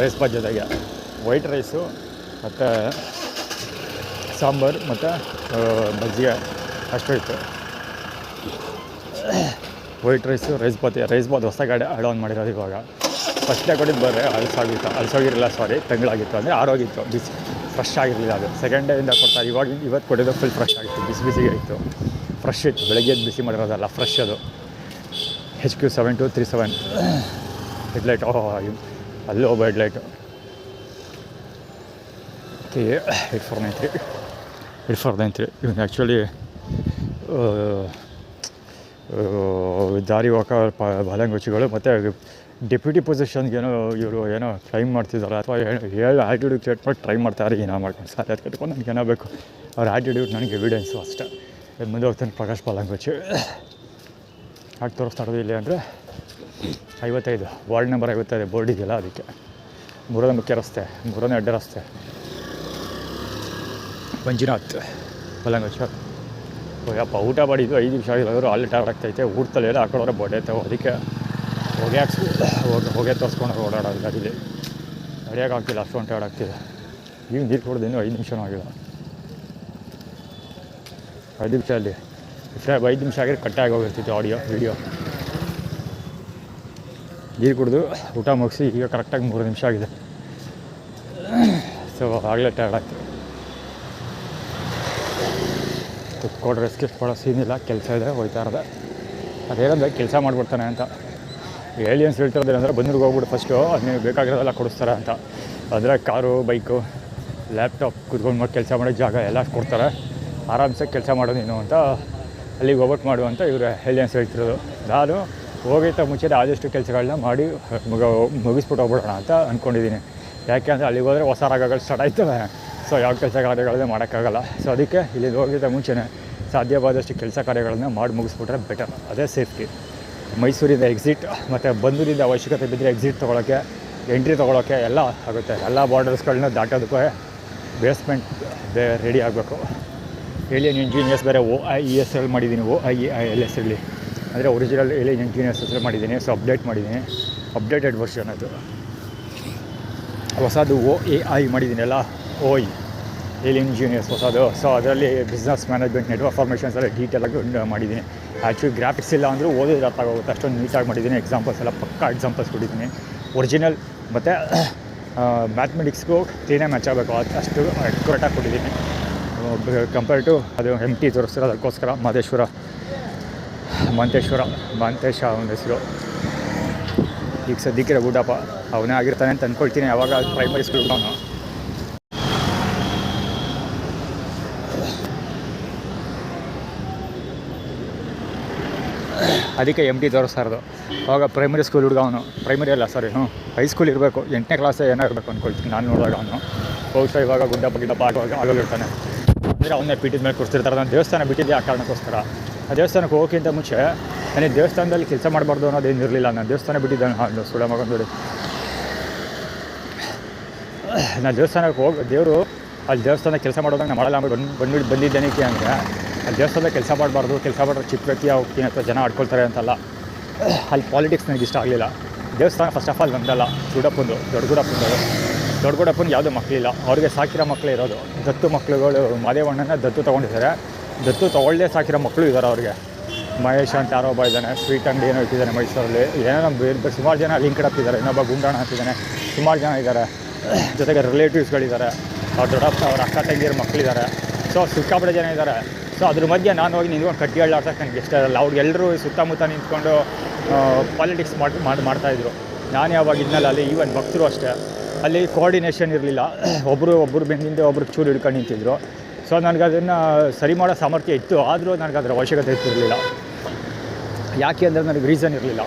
ರೈಸ್ ಬಾತ್ ಜೊತೆಗೆ ವೈಟ್ ರೈಸು ಮತ್ತು ಸಾಂಬಾರು ಮತ್ತು ಮಜ್ಜಿಗೆ ಅಷ್ಟು ಇತ್ತು. ವೈಟ್ ರೈಸು ರೈಸ್ ಬಾತ್ ಹೊಸಗಡೆ ಅಡೌನ್ ಮಾಡಿರೋದು. ಇವಾಗ ಫಸ್ಟೇ ಕೊಟ್ಟಿದ್ದು ಬರ್ರೆ ಅಳಸೋಗಿರಲಿಲ್ಲ, ತಂಗಳಾಗಿತ್ತು, ಅಂದರೆ ಆರೋಗಿತ್ತು, ಬಿಸಿ ಫ್ರೆಶ್ ಆಗಿರಲಿಲ್ಲ. ಅದು ಸೆಕೆಂಡ್ ಡೇಯಿಂದ ಕೊಡ್ತಾರೆ. ಇವತ್ತು ಕೊಟ್ಟಿದ್ದು ಫುಲ್ ಫ್ರೆಶ್ ಆಗಿತ್ತು, ಬಿಸಿಗೆ ಇತ್ತು, ಫ್ರೆಶ್ ಇತ್ತು. ಬೆಳಗ್ಗೆ ಬಿಸಿ ಮಾಡಿರೋದಲ್ಲ, ಫ್ರೆಶ್ ಅದು. HQ 7237 headlight. ಅಲ್ಲೂ ಒಬ್ಬ ಹೆಡ್ಲೈಟು. ಓಕೆ, 8493 ಇವನು ಆ್ಯಕ್ಚುಲಿ ದಾರಿ ವಾಕ ಬಾಲಂಗುಚಿಗಳು ಮತ್ತು ಡೆಪ್ಯೂಟಿ ಪೊಸಿಷನ್ಗೇನೋ ಇವರು ಏನೋ ಕ್ಲೈಮ್ ಮಾಡ್ತಿದ್ದಾರೆ, ಅಥವಾ ಹೇಳಿ ಆ್ಯಟಿಟ್ಯೂಡ್ ಕ್ರಿಯೇಟ್ ಮಾಡಿ ಟ್ರೈ ಮಾಡ್ತಾರೆ. ಏನೋ ಮಾಡ್ಕೊಂಡು ಸಾಧ್ಯ ಅದು ಕಟ್ಕೊಂಡು ನನಗೆ ಏನೋ ಬೇಕು ಅವ್ರ ಆ್ಯಟಿಟ್ಯೂಡ್, ನನಗೆ ಎವಿಡೆನ್ಸು ಅಷ್ಟೇ. ಮುಂದೆ ಹೋಗ್ತಾನೆ ಪ್ರಕಾಶ್ ಬಾಲಂಗುಚಿ. ಹಾಗೆ ತೋರಿಸ್ತಾ ಇರೋದು ಇಲ್ಲಿ ಅಂದರೆ 55 ವಾರ್ಡ್ ನಂಬರ್ 55 ಬೋರ್ಡ್ ಇದೆಯಲ್ಲ, ಅದಕ್ಕೆ 3ನೇ ಮುಖ್ಯ ರಸ್ತೆ, 3ನೇ ಅಡ್ಡ ರಸ್ತೆ. ಮಂಜುನಾಥ್ ಬಾಲಂಗುಚಿ. ಯಪ್ಪ ಊಟ ಮಾಡಿದ್ದು 5 ನಿಮಿಷ ಆಗಿರೋರು ಅಲ್ಲಿ ಟಾರ್ಡ್ ಆಗ್ತೈತೆ. ಊಟದಲ್ಲಿ ಎಲ್ಲ ಹಾಕೊಳ್ಳೋರೆ ಬೊಡೆ ಐತೆ, ಅದಕ್ಕೆ ಹೊಗೆ ತೋರಿಸ್ಕೊಂಡು ಓಡಾಡೋದು ಗಾಡೀಲಿ. ನಡೆಯೋಕ್ಕಾಗ್ತಿಲ್ಲ, ಅಷ್ಟೊಂದು ಟಾರ್ಡ್ ಆಗ್ತಿದೆ. ಈಗ ನೀರು ಕೊಡೋದು ಇನ್ನೂ 5 ನಿಮಿಷನೂ ಆಗಿಲ್ಲ. 5 ನಿಮಿಷ ಅಲ್ಲಿ 5 ನಿಮಿಷ ಆಗಿದ್ರೆ ಕಟ್ಟಾಗಿ ಹೋಗಿರ್ತಿತ್ತು ವಿಡಿಯೋ. ನೀರು ಕುಡಿದು ಊಟ ಮುಗಿಸಿ ಈಗ ಕರೆಕ್ಟಾಗಿ 3 ನಿಮಿಷ ಆಗಿದೆ. ಸೊ ಆಗಲೇ ಟೈರ್ಡ್ ಆಗ್ತದೆ. ಕುತ್ಕೊಂಡ್ರೆ ಎಸ್ಕೇಪ್ ಕೊಡೋ ಸೀನಿಲ್ಲ, ಕೆಲಸ ಇದೆ, ಹೋಯ್ತಾ ಇರೋದೆ. ಅದೇನಂದ್ರೆ ಕೆಲಸ ಮಾಡಿಬಿಡ್ತಾನೆ ಅಂತ. ಏಲಿಯನ್ಸ್ ಹೇಳ್ತಿರೋದೇನೆಂದರೆ ಬಂದ್ರಿಗೆ ಹೋಗ್ಬಿಟ್ಟು ಫಸ್ಟು ಅದನ್ನ ಬೇಕಾಗಿರೋದೆಲ್ಲ ಕೊಡಿಸ್ತಾರೆ ಅಂತ. ಅಂದರೆ ಕಾರು, ಬೈಕು, ಲ್ಯಾಪ್ಟಾಪ್, ಕುತ್ಕೊಂಡು ಮಾಡಿ ಕೆಲಸ ಮಾಡೋ ಜಾಗ ಎಲ್ಲ ಕೊಡ್ತಾರೆ. ಆರಾಮ್ಸೆ ಕೆಲಸ ಮಾಡೋದು ನೀನು ಅಂತ ಅಲ್ಲಿಗೆ ಹೋಗ್ಬಿಟ್ಟು ಮಾಡು ಅಂತ ಇವರು ಏಲಿಯನ್ಸ್ ಹೇಳ್ತಿರೋದು. ನಾನು ಹೋಗೈತ ಮುಂಚೆ ಆದಷ್ಟು ಕೆಲಸಗಳನ್ನ ಮಾಡಿ ಮುಗಿಸ್ಬಿಟ್ಟು ಹೋಗ್ಬಿಡೋಣ ಅಂತ ಅಂದ್ಕೊಂಡಿದ್ದೀನಿ. ಯಾಕೆ ಅಂದರೆ ಅಲ್ಲಿಗೆ ಹೋದರೆ ಹೊಸ ರಾಗಗಳು ಸ್ಟಾರ್ಟ್ ಆಯ್ತವೆ. ಸೊ ಯಾವ ಕೆಲಸ ಕಾರ್ಯಗಳನ್ನೇ ಮಾಡೋಕ್ಕಾಗಲ್ಲ. ಸೊ ಅದಕ್ಕೆ ಇಲ್ಲಿ ಹೋಗಿದ್ದ ಮುಂಚೆನೇ ಸಾಧ್ಯವಾದಷ್ಟು ಕೆಲಸ ಕಾರ್ಯಗಳನ್ನು ಮಾಡಿ ಮುಗಿಸ್ಬಿಟ್ರೆ ಬೆಟರ್, ಅದೇ ಸೇಫ್ಟಿ. ಮೈಸೂರಿಂದ ಎಕ್ಸಿಟ್ ಮತ್ತು ಬಂದೂರಿಂದ ಅವಶ್ಯಕತೆ ಬಿದ್ದರೆ ಎಕ್ಸಿಟ್ ತೊಗೊಳಕ್ಕೆ, ಎಂಟ್ರಿ ತೊಗೊಳಕ್ಕೆ ಎಲ್ಲ ಆಗುತ್ತೆ. ಎಲ್ಲ ಬಾರ್ಡರ್ಸ್ಗಳನ್ನ ದಾಟೋದಕ್ಕೆ ಬೇಸ್ಮೆಂಟ್ ರೆಡಿ ಆಗಬೇಕು. ಏಲಿಯನ್ ಇಂಜಿನಿಯರ್ಸ್ ಬೇರೆ OIES ಮಾಡಿದ್ದೀನಿ, OIELS ಅಂದರೆ ಒರಿಜಿನಲ್ ಏಲಿಯನ್ ಇಂಜಿನಿಯರ್ಸ್ ಹೆಸರು ಮಾಡಿದ್ದೀನಿ. ಸೊ ಅಪ್ಡೇಟ್ ಮಾಡಿದ್ದೀನಿ, ಅಪ್ಡೇಟೆಡ್ ವರ್ಷನ್ ಅದು. ಹೊಸದು OAI ಮಾಡಿದ್ದೀನಿ, ಎಲ್ಲ OI ಏಲಿಯನ್ ಇಂಜಿನಿಯರ್ಸ್ ಹೊಸದು. ಸೊ ಅದರಲ್ಲಿ ಬಿಸ್ನೆಸ್ ಮ್ಯಾನೇಜ್ಮೆಂಟ್, ನೆಟ್ವರ್ಕ್ ಫಾರ್ಮೇಷನ್ಸ್ ಎಲ್ಲ ಡೀಟೇಲಾಗಿ ಮಾಡಿದ್ದೀನಿ. ಆ್ಯಕ್ಚುಲಿ ಗ್ರಾಫಿಕ್ಸ್ ಇಲ್ಲ ಅಂದರೂ ಓದಿದ್ರೆ ಅರ್ಥ ಆಗೋಗುತ್ತೆ, ಅಷ್ಟೊಂದು ನೀಟಾಗಿ ಮಾಡಿದ್ದೀನಿ. ಎಕ್ಸಾಂಪಲ್ಸ್ ಎಲ್ಲ ಪಕ್ಕಾ ಎಕ್ಸಾಂಪಲ್ಸ್ ಕೊಟ್ಟಿದ್ದೀನಿ. ಒರಿಜಿನಲ್ ಮತ್ತು ಮ್ಯಾಥಮೆಟಿಕ್ಸ್ಗೂ ಕ್ಲೀನಾಗಿ ಮ್ಯಾಚ್ ಆಗಬೇಕು, ಅಷ್ಟು ಅಕ್ಯುರೇಟಾಗಿ ಕೊಟ್ಟಿದ್ದೀನಿ ಕಂಪೇರ್ ಟು ಅದು MT ತೋರಿಸ್ತಾರೆ. ಅದಕ್ಕೋಸ್ಕರ ಮಾಂತೇಶ ಅವನ ಹೆಸರು. ಈಗ ಸದ್ಯಕ್ಕೆ ಊಟಪ್ಪ ಅವನೇ ಆಗಿರ್ತಾನೆ ಅಂತ ಅಂದ್ಕೊಳ್ತೀನಿ. ಯಾವಾಗ ಪ್ರೈಮರಿ ಸ್ಕೂಲ್ ಅವನು ಅದಕ್ಕೆ MT ತೋರಿಸ್ತಾ ಇರೋದು. ಅವಾಗ ಪ್ರೈಮರಿ ಸ್ಕೂಲ್ ಹುಡುಗ ಅವನು, ಪ್ರೈಮರಿ ಅಲ್ಲ ಸಾರಿ ಹೈಸ್ಕೂಲ್ ಇರಬೇಕು, 8ನೇ ಕ್ಲಾಸ್ ಏನೋ ಇರಬೇಕು ಅಂದ್ಕೊಳ್ತೀನಿ ನಾನು ನೋಡುವಾಗ. ಅವನು ಬಹುಶಃ ಇವಾಗ ಗಿಡ್ಡಪ್ಪ ಆಗೋಗಿರ್ತಾನೆ. ಅಂದರೆ ಅವನ್ನೇ ಪೀಠದ ಮೇಲೆ ಕೂರಿಸ್ತಿರ್ತಾರೆ. ನಾನು ದೇವಸ್ಥಾನ ಬಿಟ್ಟಿದ್ದೆ ಆ ಕಾರಣಕ್ಕೋಸ್ಕರ. ಆ ದೇವಸ್ಥಾನಕ್ಕೆ ಹೋಗೋಕ್ಕಿಂತ ಮುಂಚೆ ನನಗೆ ದೇವಸ್ಥಾನದಲ್ಲಿ ಕೆಲಸ ಮಾಡಬಾರ್ದು ಅನ್ನೋದೇನು ಇರಲಿಲ್ಲ. ನಾನು ದೇವಸ್ಥಾನ ಬಿಟ್ಟಿದ್ದೆ. ಸುಳ ಮಗಂದು ನಾನು ದೇವಸ್ಥಾನಕ್ಕೆ ದೇವರು ಅಲ್ಲಿ ದೇವಸ್ಥಾನ ಕೆಲಸ ಮಾಡೋದಾಗ ನಾನು ಮಾಡಲ್ಲ ಬಂದಿದ್ದೇನಕ್ಕೆ ಅಂದರೆ ಅಲ್ಲಿ ದೇವಸ್ಥಾನದಾಗ ಕೆಲಸ ಮಾಡಬಾರ್ದು, ಕೆಲಸ ಮಾಡಿದ್ರೆ ಚಿಕ್ಕ ವ್ಯಕ್ತಿ ಹೋಗ್ತೀನಿ ಅಥವಾ ಜನ ಆಡ್ಕೊಳ್ತಾರೆ ಅಂತಲ್ಲ. ಅಲ್ಲಿ ಪಾಲಿಟಿಕ್ಸ್ ನನಗೆ ಇಷ್ಟ ಆಗಲಿಲ್ಲ. ದೇವಸ್ಥಾನ ಫಸ್ಟ್ ಆಫ್ ಆಲ್ ನಂದಲ್ಲ, ದೊಡ್ಡಗುಡಪ್ಪನ ಯಾವುದೂ ಮಕ್ಕಳಿಲ್ಲ, ಅವ್ರಿಗೆ ಸಾಕಿರೋ ಮಕ್ಕಳೇ ಇರೋದು. ದತ್ತು ಮಕ್ಕಳುಗಳು ಮಾದೇವಣ್ಣನ ದತ್ತು ತೊಗೊಂಡಿದ್ದಾರೆ. ದತ್ತು ತೊಗೊಳ್ಳದೆ ಸಾಕಿರೋ ಮಕ್ಕಳು ಇದ್ದಾರೆ ಅವ್ರಿಗೆ. ಮಹೇಶ್ ಅಂತ ಯಾರೋ ಒಬ್ಬ ಇದ್ದಾನೆ, ಸ್ವೀಟ್ ಅಂಗಡಿ ಏನೋ ಇಟ್ಟಿದ್ದಾನೆ ಮೈಸೂರಲ್ಲಿ. ಏನೋ ಬೇರೆ ಸುಮಾರು ಜನ ಲಿಂಕ್ಡ್ ಅಪ್ ಇದ್ದಾರೆ. ಇನ್ನೊಬ್ಬ ಗುಂಡಾಣ ಅಂತಿದ್ದಾನೆ. ಸುಮಾರು ಜನ ಇದ್ದಾರೆ. ಜೊತೆಗೆ ರಿಲೇಟಿವ್ಸ್ಗಳಿದ್ದಾರೆ. ಅವ್ರ ದೊಡ್ಡಪ್ಪ ಅವ್ರ ಅಕ್ಕ ತಂಗಿಯರ ಮಕ್ಕಳಿದ್ದಾರೆ. ಸೊ ಸಿಕ್ಕಾಪಟ್ಟೆ ಜನ ಇದ್ದಾರೆ. ಸೊ ಅದ್ರ ಮಧ್ಯೆ ನಾನು ಹೋಗಿ ನಿಂತ್ಕೊಂಡು ಕಟ್ಟಿ ಹೇಳಾಡ್ಸಕ್ಕೆ ನನಗೆ ಇಷ್ಟ ಇರಲ್ಲ. ಅವ್ರಿಗೆಲ್ಲರೂ ಸುತ್ತಮುತ್ತ ನಿಂತ್ಕೊಂಡು ಪಾಲಿಟಿಕ್ಸ್ ಮಾಡ್ತಾಯಿದ್ರು. ನಾನೇ ಅವಾಗ ಇದ್ನಲ್ಲ ಅಲ್ಲಿ. ಈವನ್ ಭಕ್ತರು ಅಷ್ಟೇ, ಅಲ್ಲಿ ಕೋಆರ್ಡಿನೇಷನ್ ಇರಲಿಲ್ಲ. ಒಬ್ಬರು ಬೆನ್ನಿಂದ ಒಬ್ರಿಗೆ ಚೂರು ಹಿಡ್ಕೊಂಡು ನಿಂತಿದ್ರು. ಸೊ ನನಗೆ ಅದನ್ನು ಸರಿ ಮಾಡೋ ಸಾಮರ್ಥ್ಯ ಇತ್ತು, ಆದರೂ ನನಗೆ ಅದರ ಅವಶ್ಯಕತೆ ಇರ್ತಿರಲಿಲ್ಲ. ಯಾಕೆ ಅಂದರೆ ನನಗೆ ರೀಸನ್ ಇರಲಿಲ್ಲ.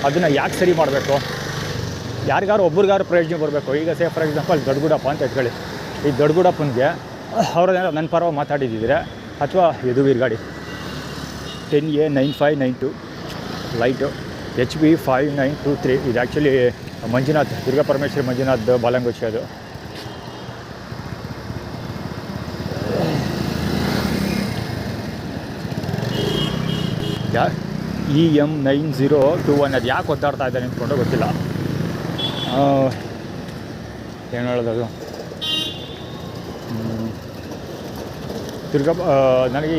ಅದನ್ನು ಯಾಕೆ ಸರಿ ಮಾಡಬೇಕು, ಯಾರಿಗಾರು ಒಬ್ರಿಗಾರು ಪ್ರಯೋಜನ ಬರಬೇಕು. ಈಗ ಫಾರ್ ಎಕ್ಸಾಂಪಲ್ ದೊಡ್ಡಗುಡಪ್ಪ ಅಂತ ಇಟ್ಕೊಳ್ಳಿ. ಈ ದೊಡ್ಡಗುಡಪ್ಪನಿಗೆ ಅವ್ರನ್ನೆಲ್ಲ ನನ್ನ ಪರವಾಗಿ ಮಾತಾಡಿದ್ದಿದ್ರೆ, ಅಥವಾ ಯದುವೀರ್ ಗಾಡಿ 10A9592 ಲೈಟು HB 5923. ಇದು ಆ್ಯಕ್ಚುಲಿ ಮಂಜುನಾಥ್, ದುರ್ಗಾ ಪರಮೇಶ್ವರಿ ಮಂಜುನಾಥ್ ಬಾಲಂಗುಚ್ಚಿ. ಅದು EM9021. ಅದು ಯಾಕೆ ಒದ್ದಾಡ್ತಾ ಇದ್ದಾನೆ ನಿಂತ್ಕೊಂಡು ಗೊತ್ತಿಲ್ಲ. ಏನು ಹೇಳೋದು, ನನಗೆ